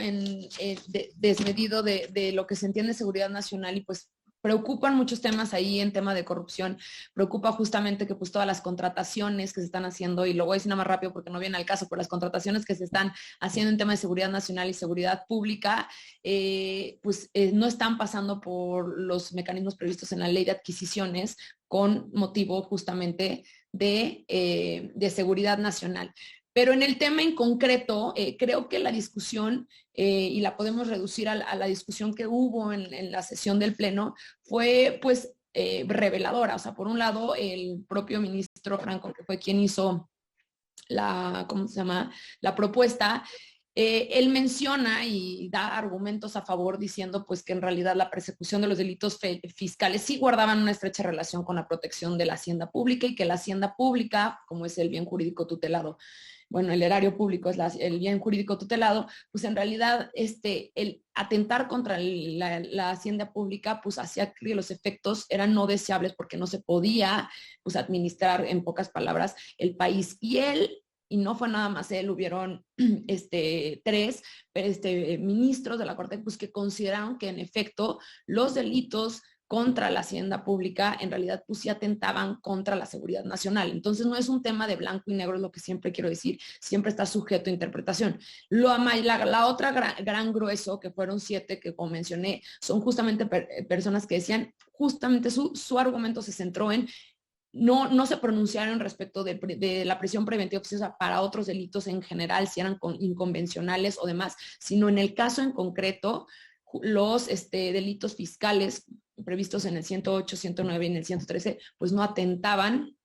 desmedido de lo que se entiende seguridad nacional y pues preocupan muchos temas ahí en tema de corrupción. Preocupa justamente que pues todas las contrataciones que se están haciendo, y lo voy a decir nada más rápido porque no viene al caso, pero las contrataciones que se están haciendo en tema de seguridad nacional y seguridad pública, no están pasando por los mecanismos previstos en la ley de adquisiciones con motivo justamente de seguridad nacional. Pero en el tema en concreto, creo que la discusión, y la podemos reducir a la discusión que hubo en la sesión del Pleno, fue pues reveladora. O sea, por un lado, el propio ministro Franco, que fue quien hizo la propuesta, él menciona y da argumentos a favor diciendo pues que en realidad la persecución de los delitos fiscales sí guardaban una estrecha relación con la protección de la hacienda pública y que la hacienda pública, como es el bien jurídico tutelado, bueno, el erario público es el bien jurídico tutelado, pues en realidad el atentar contra la hacienda pública pues hacía que los efectos eran no deseables porque no se podía pues administrar, en pocas palabras, el país. Y no fue nada más él, hubieron tres ministros de la Corte pues, que consideraron que en efecto los delitos contra la hacienda pública en realidad pues sí atentaban contra la seguridad nacional. Entonces no es un tema de blanco y negro, es lo que siempre quiero decir, siempre está sujeto a interpretación. La otra gran grueso, que fueron 7 que como mencioné, son justamente personas que decían, justamente su argumento se centró en no se pronunciaron respecto de la prisión preventiva oficiosa para otros delitos en general, si eran inconvencionales o demás, sino en el caso en concreto, los delitos fiscales previstos en el 108, 109 y en el 113, pues no atentaban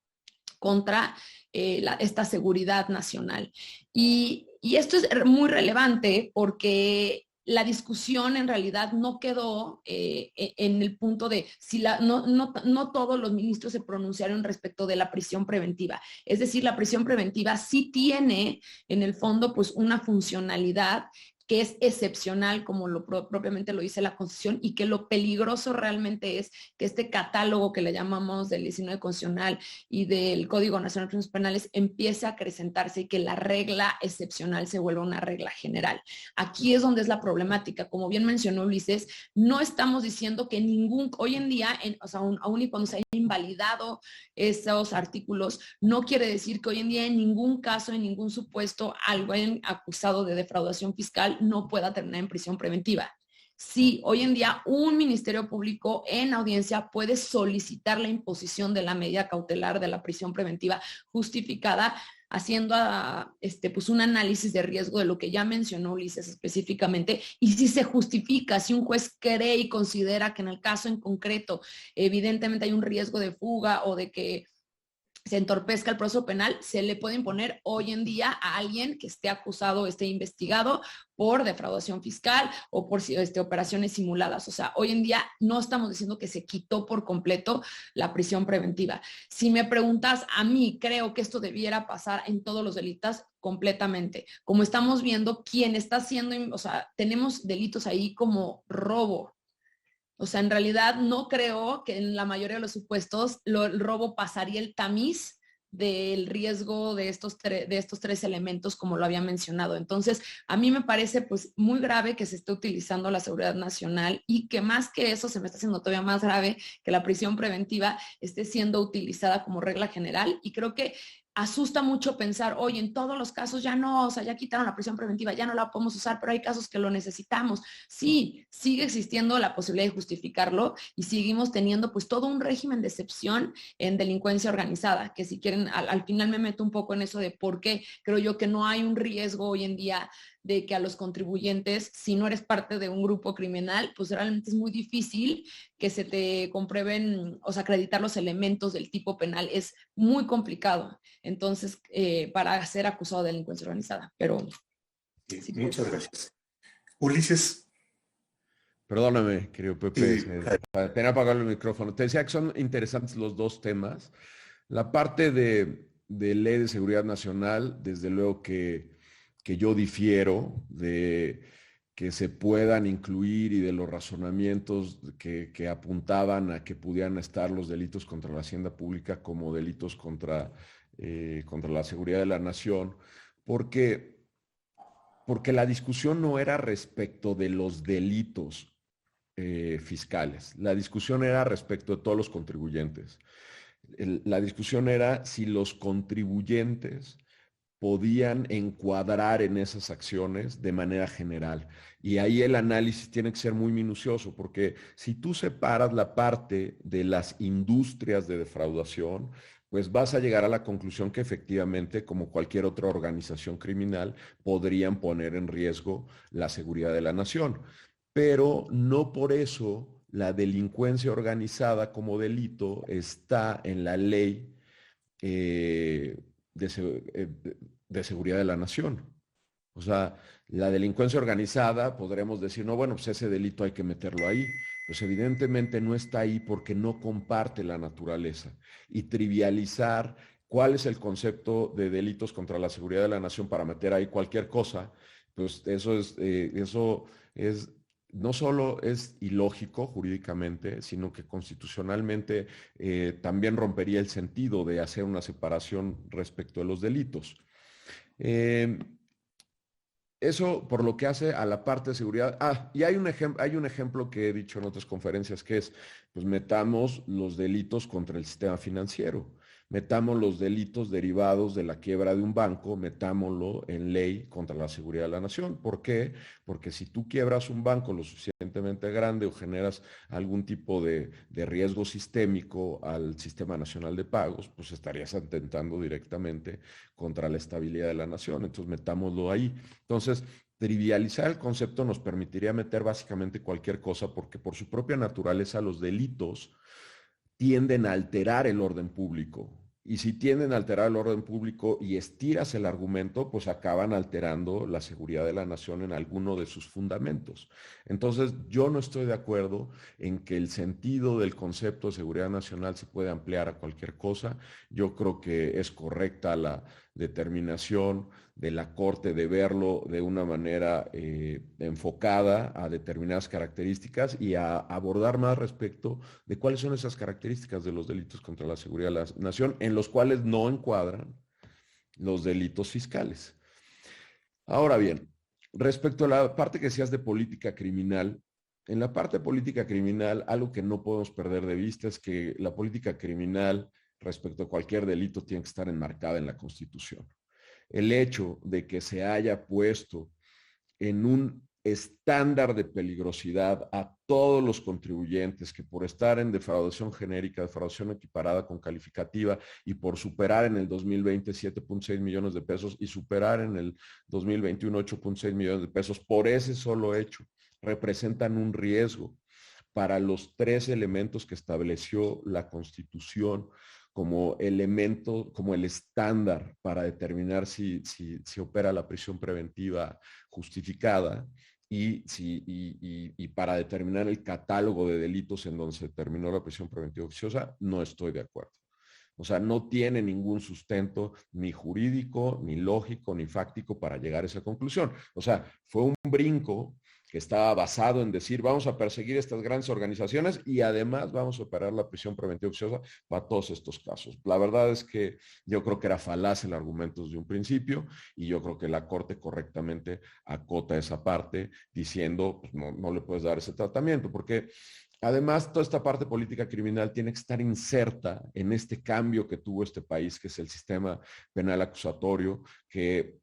contra esta seguridad nacional. Y esto es muy relevante porque la discusión en realidad no quedó en el punto de si no todos los ministros se pronunciaron respecto de la prisión preventiva. Es decir, la prisión preventiva sí tiene en el fondo pues una funcionalidad que es excepcional, como propiamente lo dice la Constitución, y que lo peligroso realmente es que este catálogo que le llamamos del 19 constitucional y del Código Nacional de Procedimientos Penales empiece a acrecentarse y que la regla excepcional se vuelva una regla general. Aquí es donde es la problemática. Como bien mencionó Ulises, no estamos diciendo que hoy en día, aún y cuando se haya invalidado esos artículos, no quiere decir que hoy en día en ningún caso, en ningún supuesto, alguien acusado de defraudación fiscal no pueda terminar en prisión preventiva. Sí, hoy en día un ministerio público en audiencia puede solicitar la imposición de la medida cautelar de la prisión preventiva justificada haciendo pues un análisis de riesgo de lo que ya mencionó Ulises específicamente, y si se justifica, si un juez cree y considera que en el caso en concreto evidentemente hay un riesgo de fuga o de que se entorpezca el proceso penal, se le puede imponer hoy en día a alguien que esté acusado, esté investigado por defraudación fiscal o por operaciones simuladas. O sea, hoy en día no estamos diciendo que se quitó por completo la prisión preventiva. Si me preguntas a mí, creo que esto debiera pasar en todos los delitos completamente. Como estamos viendo, quien está haciendo, tenemos delitos ahí como robo. O sea, en realidad no creo que en la mayoría de los supuestos el robo pasaría el tamiz del riesgo de estos tres elementos, como lo había mencionado. Entonces, a mí me parece pues muy grave que se esté utilizando la seguridad nacional y que más que eso se me está haciendo todavía más grave que la prisión preventiva esté siendo utilizada como regla general, y creo que asusta mucho pensar, oye, en todos los casos ya no, ya quitaron la prisión preventiva, ya no la podemos usar, pero hay casos que lo necesitamos. Sí, sigue existiendo la posibilidad de justificarlo y seguimos teniendo pues todo un régimen de excepción en delincuencia organizada, que si quieren, al final me meto un poco en eso de por qué creo yo que no hay un riesgo hoy en día de que a los contribuyentes, si no eres parte de un grupo criminal, pues realmente es muy difícil que se te comprueben, acreditar los elementos del tipo penal. Es muy complicado, entonces, para ser acusado de delincuencia organizada. Pero sí, muchas gracias. Ulises. Perdóname, querido Pepe, tenía apagado el micrófono. Te decía que son interesantes los dos temas. La parte de ley de seguridad nacional, desde luego que yo difiero de que se puedan incluir y de los razonamientos que apuntaban a que pudieran estar los delitos contra la hacienda pública como delitos contra la seguridad de la nación, porque la discusión no era respecto de los delitos fiscales, la discusión era respecto de todos los contribuyentes. La discusión era si los contribuyentes podían encuadrar en esas acciones de manera general. Y ahí el análisis tiene que ser muy minucioso, porque si tú separas la parte de las industrias de defraudación, pues vas a llegar a la conclusión que efectivamente, como cualquier otra organización criminal, podrían poner en riesgo la seguridad de la nación. Pero no por eso la delincuencia organizada como delito está en la ley de seguridad de la nación. O sea, la delincuencia organizada, podremos decir, no, bueno, pues ese delito hay que meterlo ahí. Pues evidentemente no está ahí porque no comparte la naturaleza. Y trivializar cuál es el concepto de delitos contra la seguridad de la nación para meter ahí cualquier cosa, pues eso es no solo es ilógico jurídicamente, sino que constitucionalmente también rompería el sentido de hacer una separación respecto de los delitos. Eso por lo que hace a la parte de seguridad. Y hay un ejemplo que he dicho en otras conferencias, que es, pues metamos los delitos contra el sistema financiero. metamos los delitos derivados de la quiebra de un banco, metámoslo en ley contra la seguridad de la nación. ¿Por qué? Porque si tú quiebras un banco lo suficientemente grande o generas algún tipo de riesgo sistémico al Sistema Nacional de Pagos, pues estarías atentando directamente contra la estabilidad de la nación. Entonces, metámoslo ahí. Entonces, trivializar el concepto nos permitiría meter básicamente cualquier cosa, porque por su propia naturaleza los delitos tienden a alterar el orden público. Y si tienden a alterar el orden público y estiras el argumento, pues acaban alterando la seguridad de la nación en alguno de sus fundamentos. Entonces, yo no estoy de acuerdo en que el sentido del concepto de seguridad nacional se puede ampliar a cualquier cosa. Yo creo que es correcta la determinación de la Corte de verlo de una manera enfocada a determinadas características y a abordar más respecto de cuáles son esas características de los delitos contra la seguridad de la nación, en los cuales no encuadran los delitos fiscales. Ahora bien, respecto a la parte que decías de política criminal, en la parte de política criminal, algo que no podemos perder de vista es que la política criminal respecto a cualquier delito tiene que estar enmarcada en la Constitución. El hecho de que se haya puesto en un estándar de peligrosidad a todos los contribuyentes que por estar en defraudación genérica, defraudación equiparada con calificativa y por superar en el 2020 7.6 millones de pesos y superar en el 2021 8.6 millones de pesos, por ese solo hecho, representan un riesgo para los tres elementos que estableció la Constitución como elemento, como el estándar para determinar si opera la prisión preventiva justificada y para determinar el catálogo de delitos en donde se determinó la prisión preventiva oficiosa, no estoy de acuerdo. O sea, no tiene ningún sustento ni jurídico, ni lógico, ni fáctico para llegar a esa conclusión. O sea, fue un brinco que estaba basado en decir, vamos a perseguir estas grandes organizaciones y además vamos a operar la prisión preventiva oficiosa para todos estos casos. La verdad es que yo creo que era falaz el argumento desde un principio y yo creo que la Corte correctamente acota esa parte diciendo, pues no le puedes dar ese tratamiento, porque además, toda esta parte política criminal tiene que estar inserta en este cambio que tuvo este país, que es el sistema penal acusatorio, que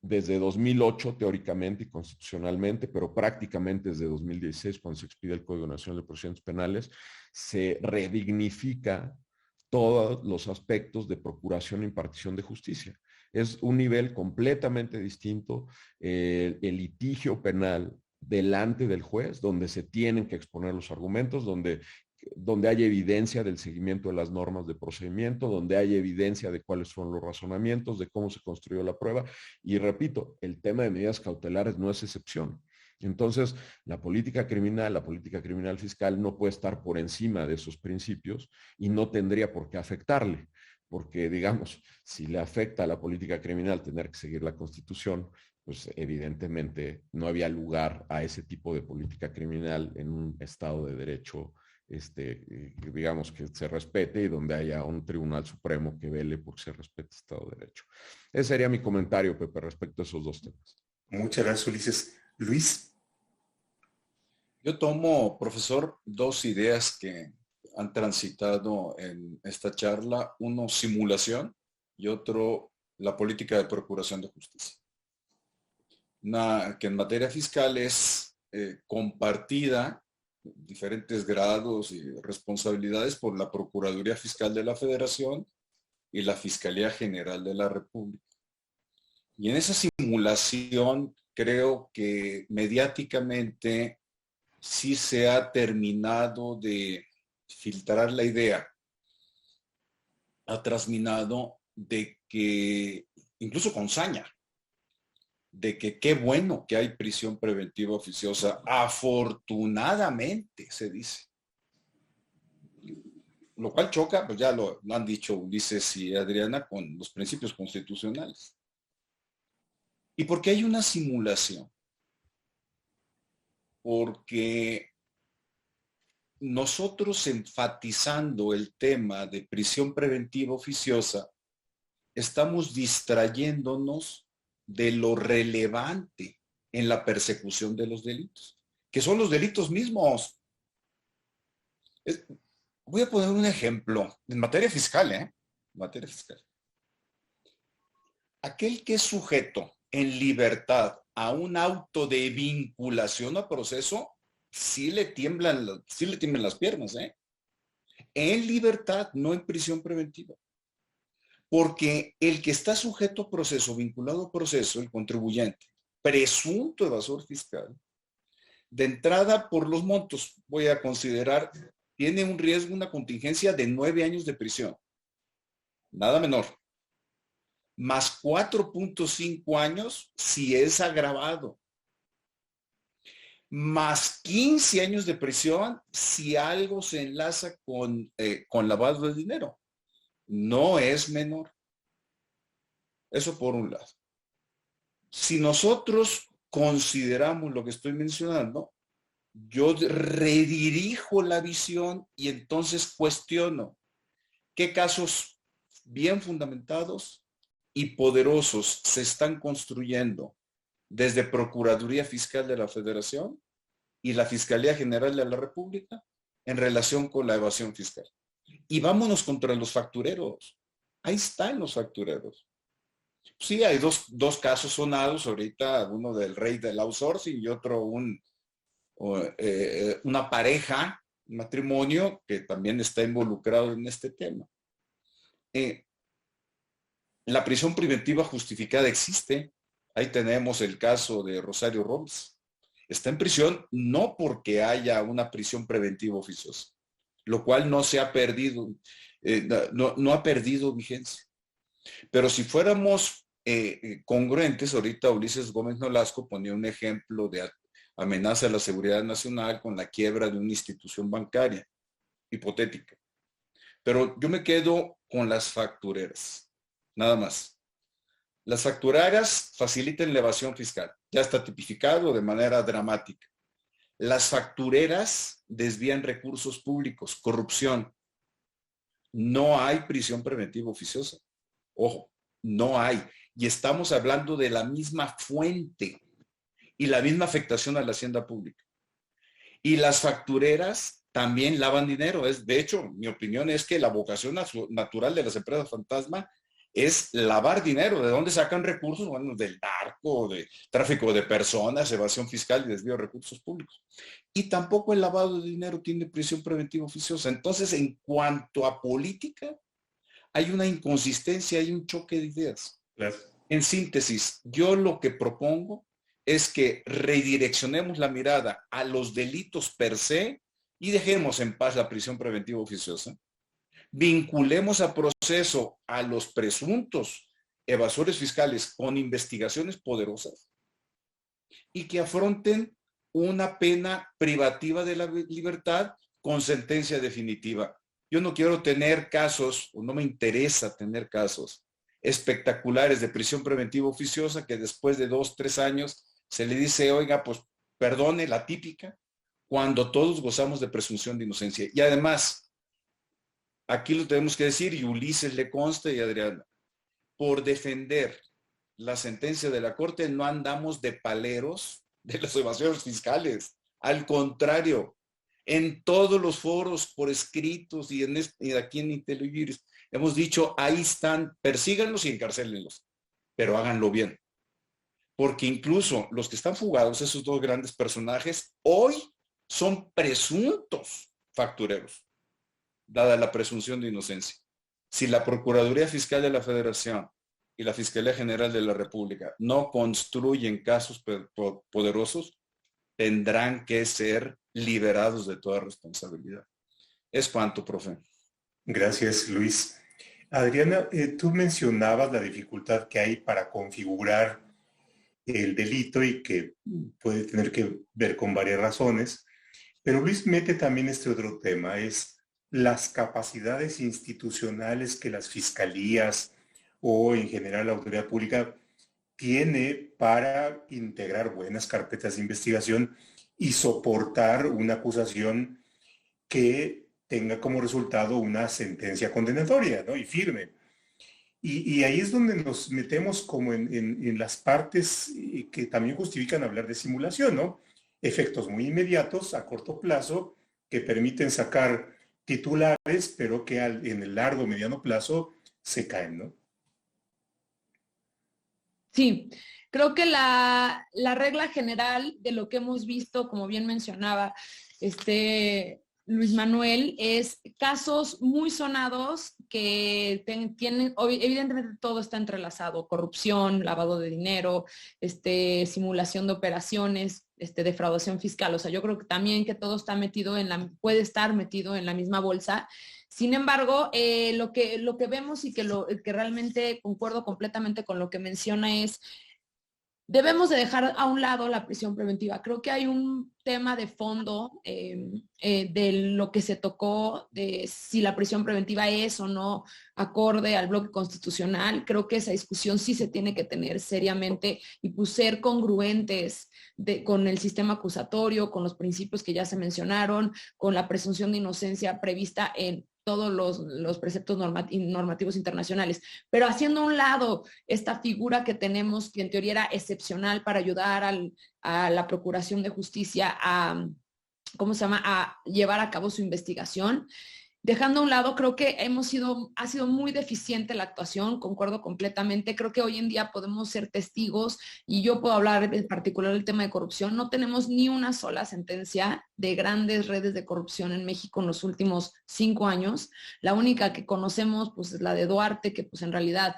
desde 2008 teóricamente y constitucionalmente, pero prácticamente desde 2016, cuando se expide el Código Nacional de Procedimientos Penales, se redignifica todos los aspectos de procuración e impartición de justicia. Es un nivel completamente distinto. El litigio penal delante del juez, donde se tienen que exponer los argumentos, donde hay evidencia del seguimiento de las normas de procedimiento, donde hay evidencia de cuáles son los razonamientos, de cómo se construyó la prueba. Y repito, el tema de medidas cautelares no es excepción. Entonces, la política criminal fiscal no puede estar por encima de esos principios y no tendría por qué afectarle. Porque, digamos, si le afecta a la política criminal tener que seguir la Constitución, pues evidentemente no había lugar a ese tipo de política criminal en un Estado de Derecho, digamos, que se respete y donde haya un Tribunal Supremo que vele porque se respete el Estado de Derecho. Ese sería mi comentario, Pepe, respecto a esos dos temas. Muchas gracias, Ulises. Luis. Yo tomo, profesor, dos ideas que han transitado en esta charla. Uno, simulación, y otro, la política de procuración de justicia. Que en materia fiscal es compartida, diferentes grados y responsabilidades por la Procuraduría Fiscal de la Federación y la Fiscalía General de la República. Y en esa simulación creo que mediáticamente sí se ha terminado de filtrar la idea, ha trasminado de que, incluso con saña, de que qué bueno que hay prisión preventiva oficiosa, afortunadamente se dice. Lo cual choca, pues ya lo han dicho Ulises y Adriana, con los principios constitucionales. ¿Y por qué hay una simulación? Porque nosotros, enfatizando el tema de prisión preventiva oficiosa, estamos distrayéndonos de lo relevante en la persecución de los delitos, que son los delitos mismos. Voy a poner un ejemplo en materia fiscal, materia fiscal. Aquel que es sujeto en libertad a un auto de vinculación a proceso, sí le tiemblan las piernas, ¿eh? En libertad, no en prisión preventiva. Porque el que está sujeto a proceso, vinculado a proceso, el contribuyente, presunto evasor fiscal, de entrada por los montos, voy a considerar, tiene un riesgo, una contingencia de 9 años de prisión. Nada menor. Más 4.5 años si es agravado. Más 15 años de prisión si algo se enlaza con lavado de dinero. No es menor. Eso por un lado. Si nosotros consideramos lo que estoy mencionando, yo redirijo la visión y entonces cuestiono qué casos bien fundamentados y poderosos se están construyendo desde Procuraduría Fiscal de la Federación y la Fiscalía General de la República en relación con la evasión fiscal. Y vámonos contra los factureros. Ahí están los factureros. Sí, hay dos casos sonados ahorita, uno del rey del outsourcing y otro una pareja, un matrimonio que también está involucrado en este tema. La prisión preventiva justificada existe. Ahí tenemos el caso de Rosario Robles. Está en prisión no porque haya una prisión preventiva oficiosa, lo cual no se ha perdido, no ha perdido vigencia. Pero si fuéramos congruentes, ahorita Ulises Gómez Nolasco ponía un ejemplo de amenaza a la seguridad nacional con la quiebra de una institución bancaria hipotética. Pero yo me quedo con las factureras, nada más. Las factureras facilitan la evasión fiscal. Ya está tipificado de manera dramática. Las factureras desvían recursos públicos, corrupción. No hay prisión preventiva oficiosa. Ojo, no hay. Y estamos hablando de la misma fuente y la misma afectación a la hacienda pública. Y las factureras también lavan dinero. De hecho, mi opinión es que la vocación natural de las empresas fantasma es lavar dinero. ¿De dónde sacan recursos? Bueno, del narco, de tráfico de personas, evasión fiscal y desvío de recursos públicos. Y tampoco el lavado de dinero tiene prisión preventiva oficiosa. Entonces, en cuanto a política, hay una inconsistencia, hay un choque de ideas. Claro. En síntesis, yo lo que propongo es que redireccionemos la mirada a los delitos per se y dejemos en paz la prisión preventiva oficiosa. Vinculemos a proceso a los presuntos evasores fiscales con investigaciones poderosas y que afronten una pena privativa de la libertad con sentencia definitiva. Yo no quiero tener casos, o no me interesa tener casos espectaculares de prisión preventiva oficiosa que después de 2, 3 años se le dice, oiga, pues perdone, la típica, cuando todos gozamos de presunción de inocencia. Y además, aquí lo tenemos que decir, y Ulises le consta y Adriana, por defender la sentencia de la Corte no andamos de paleros de las evasiones fiscales. Al contrario, en todos los foros por escritos y aquí en IntelliJuris hemos dicho, ahí están, persíganlos y encarcélenlos, pero háganlo bien. Porque incluso los que están fugados, esos dos grandes personajes, hoy son presuntos factureros, dada la presunción de inocencia. Si la Procuraduría Fiscal de la Federación y la Fiscalía General de la República no construyen casos poderosos, tendrán que ser liberados de toda responsabilidad. Es cuanto, profe. Gracias, Luis. Adriana, tú mencionabas la dificultad que hay para configurar el delito y que puede tener que ver con varias razones, pero Luis mete también este otro tema, es las capacidades institucionales que las fiscalías o en general la autoridad pública tiene para integrar buenas carpetas de investigación y soportar una acusación que tenga como resultado una sentencia condenatoria, ¿no? Y firme. Y ahí es donde nos metemos como en las partes que también justifican hablar de simulación, ¿no? Efectos muy inmediatos, a corto plazo, que permiten sacar titulares, pero que en el largo, mediano plazo se caen, ¿no? Sí, creo que la regla general de lo que hemos visto, como bien mencionaba Luis Manuel, es casos muy sonados que tienen, evidentemente todo está entrelazado: corrupción, lavado de dinero, simulación de operaciones, defraudación fiscal. O sea, yo creo que también que todo está metido puede estar metido en la misma bolsa. Sin embargo, lo que vemos y que realmente concuerdo completamente con lo que menciona es: debemos de dejar a un lado la prisión preventiva. Creo que hay un tema de fondo de lo que se tocó, de si la prisión preventiva es o no acorde al bloque constitucional. Creo que esa discusión sí se tiene que tener seriamente y pues ser congruentes con el sistema acusatorio, con los principios que ya se mencionaron, con la presunción de inocencia prevista en todos los preceptos normativos internacionales, pero haciendo a un lado esta figura que tenemos, que en teoría era excepcional para ayudar a la Procuración de Justicia a llevar a cabo su investigación. Dejando a un lado, creo que ha sido muy deficiente la actuación, concuerdo completamente. Creo que hoy en día podemos ser testigos, y yo puedo hablar en particular del tema de corrupción. No tenemos ni una sola sentencia de grandes redes de corrupción en México en los últimos 5 años. La única que conocemos pues es la de Duarte, que pues en realidad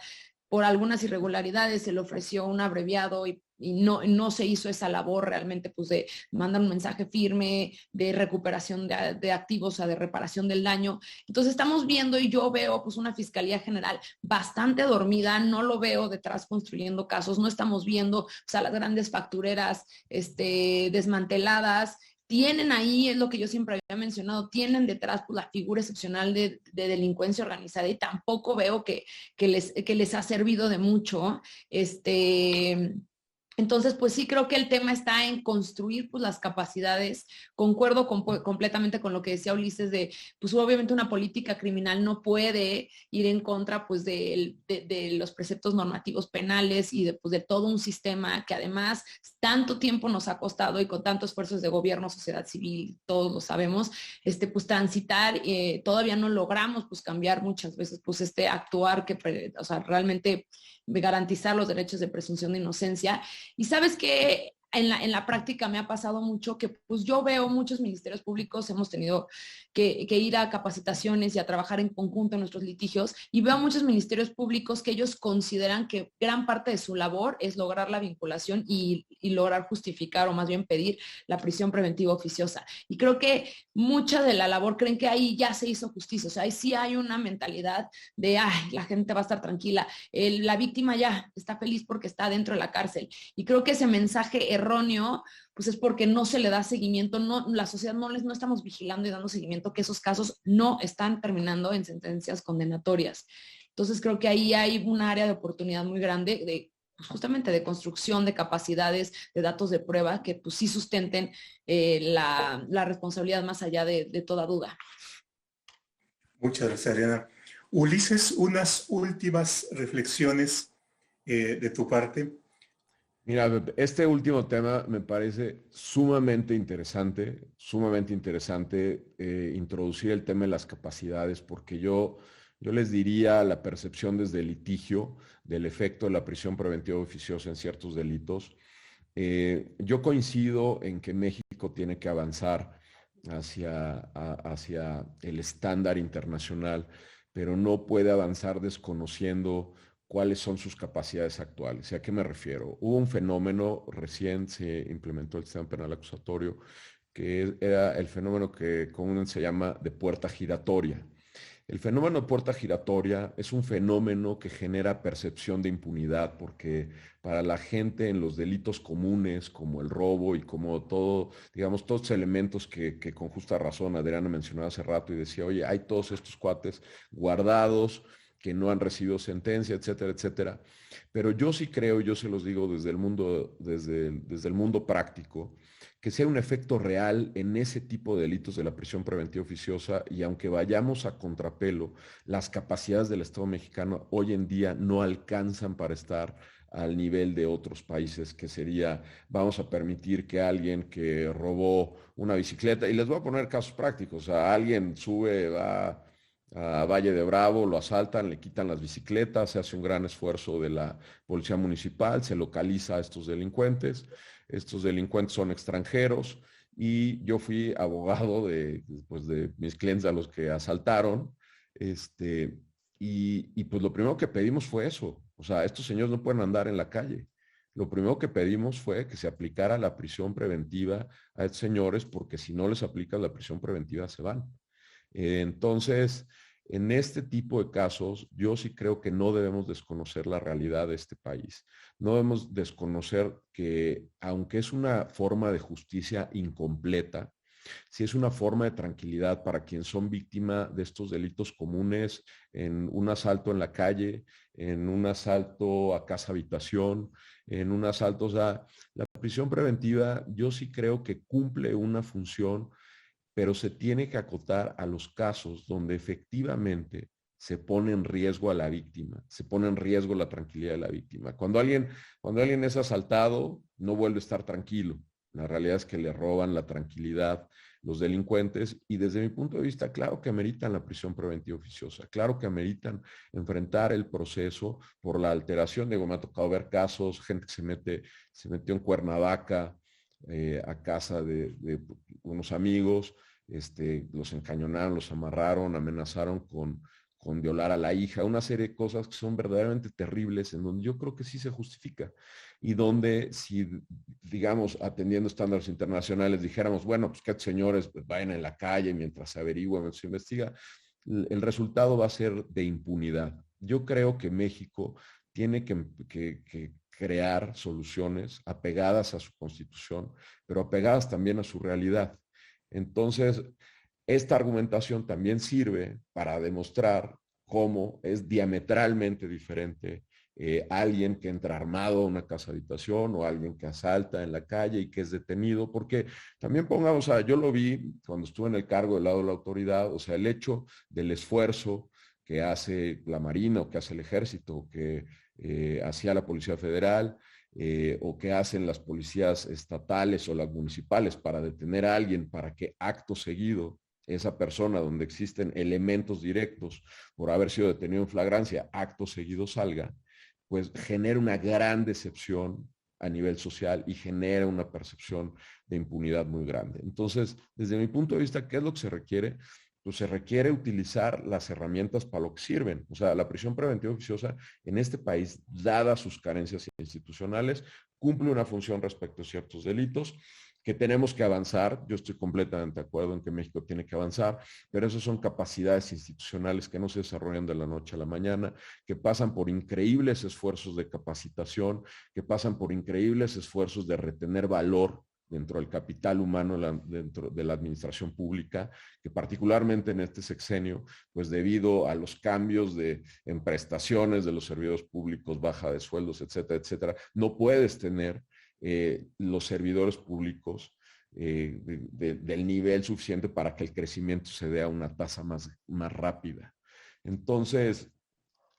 por algunas irregularidades se le ofreció un abreviado y no se hizo esa labor realmente pues de mandar un mensaje firme de recuperación de activos, o sea, de reparación del daño. Entonces estamos viendo, y yo veo pues una Fiscalía General bastante dormida, no lo veo detrás construyendo casos, no estamos viendo, o sea, las grandes factureras desmanteladas. Tienen ahí, es lo que yo siempre había mencionado, tienen detrás pues, la figura excepcional de delincuencia organizada, y tampoco veo que les ha servido de mucho. Entonces, pues sí creo que el tema está en construir pues las capacidades. Concuerdo completamente con lo que decía Ulises pues obviamente una política criminal no puede ir en contra pues de los preceptos normativos penales y de todo un sistema que además tanto tiempo nos ha costado, y con tantos esfuerzos de gobierno, sociedad civil, todos lo sabemos, pues transitar. Todavía no logramos pues cambiar muchas veces pues actuar que, o sea, realmente garantizar los derechos de presunción de inocencia. Y sabes que en la práctica me ha pasado mucho que pues yo veo muchos ministerios públicos, hemos tenido que ir a capacitaciones y a trabajar en conjunto en nuestros litigios, y veo muchos ministerios públicos que ellos consideran que gran parte de su labor es lograr la vinculación y lograr justificar, o más bien pedir, la prisión preventiva oficiosa. Y creo que mucha de la labor creen que ahí ya se hizo justicia. O sea, ahí sí hay una mentalidad de, ay, la gente va a estar tranquila, la víctima ya está feliz porque está dentro de la cárcel. Y creo que ese mensaje erróneo pues es porque no se le da seguimiento, la sociedad no estamos vigilando y dando seguimiento que esos casos no están terminando en sentencias condenatorias. Entonces creo que ahí hay un área de oportunidad muy grande justamente de construcción de capacidades, de datos de prueba que pues sí sustenten la responsabilidad más allá de toda duda. Muchas gracias, Adriana. Ulises, unas últimas reflexiones de tu parte. Mira, este último tema me parece sumamente interesante introducir el tema de las capacidades, porque yo les diría la percepción desde el litigio del efecto de la prisión preventiva oficiosa en ciertos delitos. Yo coincido en que México tiene que avanzar hacia el estándar internacional, pero no puede avanzar desconociendo cuáles son sus capacidades actuales. ¿Y a qué me refiero? Hubo un fenómeno, recién se implementó el sistema penal acusatorio, que era el fenómeno que comúnmente se llama de puerta giratoria. El fenómeno de puerta giratoria es un fenómeno que genera percepción de impunidad, porque para la gente en los delitos comunes, como el robo y como todo, digamos, todos los elementos que con justa razón Adriana mencionaba hace rato y decía, oye, hay todos estos cuates guardados que no han recibido sentencia, etcétera, etcétera. Pero yo sí creo, yo se los digo desde el mundo práctico, que sea un efecto real en ese tipo de delitos de la prisión preventiva oficiosa, y aunque vayamos a contrapelo, las capacidades del Estado mexicano hoy en día no alcanzan para estar al nivel de otros países, que sería, vamos a permitir que alguien que robó una bicicleta, y les voy a poner casos prácticos, o sea, alguien sube, va a Valle de Bravo, lo asaltan, le quitan las bicicletas, se hace un gran esfuerzo de la policía municipal, se localiza a estos delincuentes son extranjeros y yo fui abogado pues de mis clientes a los que asaltaron, y pues lo primero que pedimos fue eso, o sea, estos señores no pueden andar en la calle. Lo primero que pedimos fue que se aplicara la prisión preventiva a estos señores, porque si no les aplicas la prisión preventiva se van. Entonces, en este tipo de casos, yo sí creo que no debemos desconocer la realidad de este país. No debemos desconocer que, aunque es una forma de justicia incompleta, sí es una forma de tranquilidad para quienes son víctimas de estos delitos comunes, en un asalto en la calle, en un asalto a casa habitación, en un asalto, o sea, la prisión preventiva yo sí creo que cumple una función, pero se tiene que acotar a los casos donde efectivamente se pone en riesgo a la víctima, se pone en riesgo la tranquilidad de la víctima. Cuando alguien es asaltado, no vuelve a estar tranquilo. La realidad es que le roban la tranquilidad los delincuentes y desde mi punto de vista, claro que ameritan la prisión preventiva oficiosa, claro que ameritan enfrentar el proceso por la alteración. Digo, me ha tocado ver casos, gente que se metió en Cuernavaca, a casa de unos amigos, los encañonaron, los amarraron, amenazaron con violar a la hija, una serie de cosas que son verdaderamente terribles, en donde yo creo que sí se justifica y donde si, digamos, atendiendo estándares internacionales, dijéramos, bueno, pues que estos señores pues, vayan en la calle mientras se averigua, mientras se investiga, el resultado va a ser de impunidad. Yo creo que México tiene que crear soluciones apegadas a su constitución, pero apegadas también a su realidad. Entonces, esta argumentación también sirve para demostrar cómo es diametralmente diferente alguien que entra armado a una casa habitación o alguien que asalta en la calle y que es detenido, porque también pongamos, o sea, yo lo vi cuando estuve en el cargo del lado de la autoridad, o sea, el hecho del esfuerzo que hace la Marina o que hace el Ejército, que hacía la Policía Federal, o que hacen las policías estatales o las municipales para detener a alguien para que acto seguido esa persona donde existen elementos directos por haber sido detenido en flagrancia, acto seguido salga, pues genera una gran decepción a nivel social y genera una percepción de impunidad muy grande. Entonces, desde mi punto de vista, ¿qué es lo que se requiere? Pues se requiere utilizar las herramientas para lo que sirven. O sea, la prisión preventiva oficiosa en este país, dadas sus carencias institucionales, cumple una función respecto a ciertos delitos que tenemos que avanzar. Yo estoy completamente de acuerdo en que México tiene que avanzar, pero esas son capacidades institucionales que no se desarrollan de la noche a la mañana, que pasan por increíbles esfuerzos de capacitación, que pasan por increíbles esfuerzos de retener valor dentro del capital humano, dentro de la administración pública, que particularmente en este sexenio, pues debido a los cambios en prestaciones de los servidores públicos, baja de sueldos, etcétera, etcétera, no puedes tener los servidores públicos del nivel suficiente para que el crecimiento se dé a una tasa más rápida. Entonces,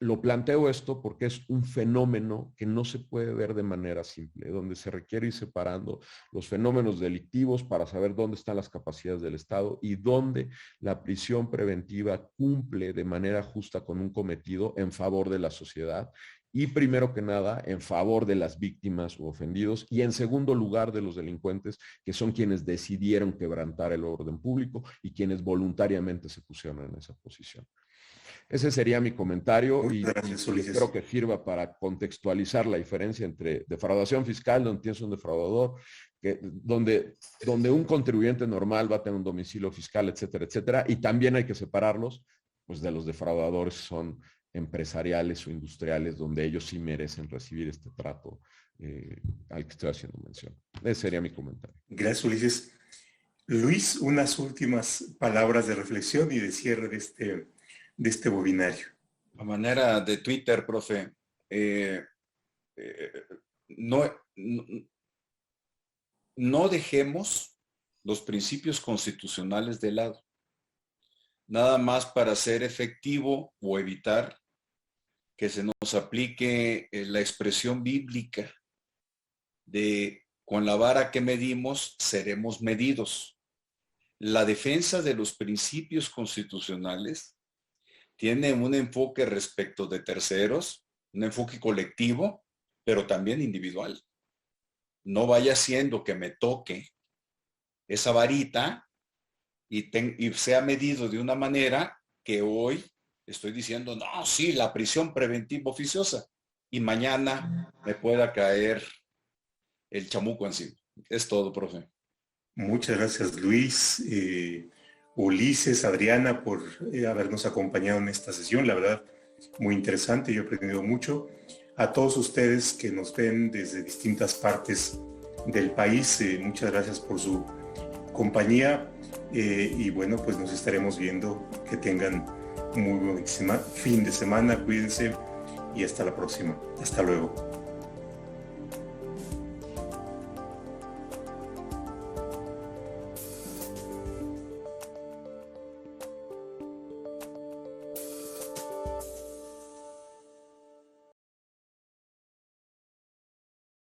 lo planteo esto porque es un fenómeno que no se puede ver de manera simple, donde se requiere ir separando los fenómenos delictivos para saber dónde están las capacidades del Estado y dónde la prisión preventiva cumple de manera justa con un cometido en favor de la sociedad y primero que nada en favor de las víctimas u ofendidos y en segundo lugar de los delincuentes, que son quienes decidieron quebrantar el orden público y quienes voluntariamente se pusieron en esa posición. Ese sería mi comentario y espero que sirva para contextualizar la diferencia entre defraudación fiscal, donde tienes un defraudador, donde un contribuyente normal va a tener un domicilio fiscal, etcétera, etcétera, y también hay que separarlos pues, de los defraudadores que son empresariales o industriales, donde ellos sí merecen recibir este trato al que estoy haciendo mención. Ese sería mi comentario. Gracias, Ulises. Luis, unas últimas palabras de reflexión y de cierre de este webinario. A manera de Twitter, profe, no dejemos los principios constitucionales de lado, nada más para ser efectivo o evitar que se nos aplique la expresión bíblica de con la vara que medimos seremos medidos. La defensa de los principios constitucionales tiene un enfoque respecto de terceros, un enfoque colectivo, pero también individual. No vaya siendo que me toque esa varita y sea medido de una manera que hoy estoy diciendo, no, sí, la prisión preventiva oficiosa, y mañana me pueda caer el chamuco encima. Es todo, profe. Muchas gracias, Luis, Ulises, Adriana, por habernos acompañado en esta sesión. La verdad, muy interesante, yo he aprendido mucho. A todos ustedes que nos ven desde distintas partes del país, muchas gracias por su compañía y bueno, pues nos estaremos viendo. Que tengan muy buen fin de semana, cuídense y hasta la próxima. Hasta luego.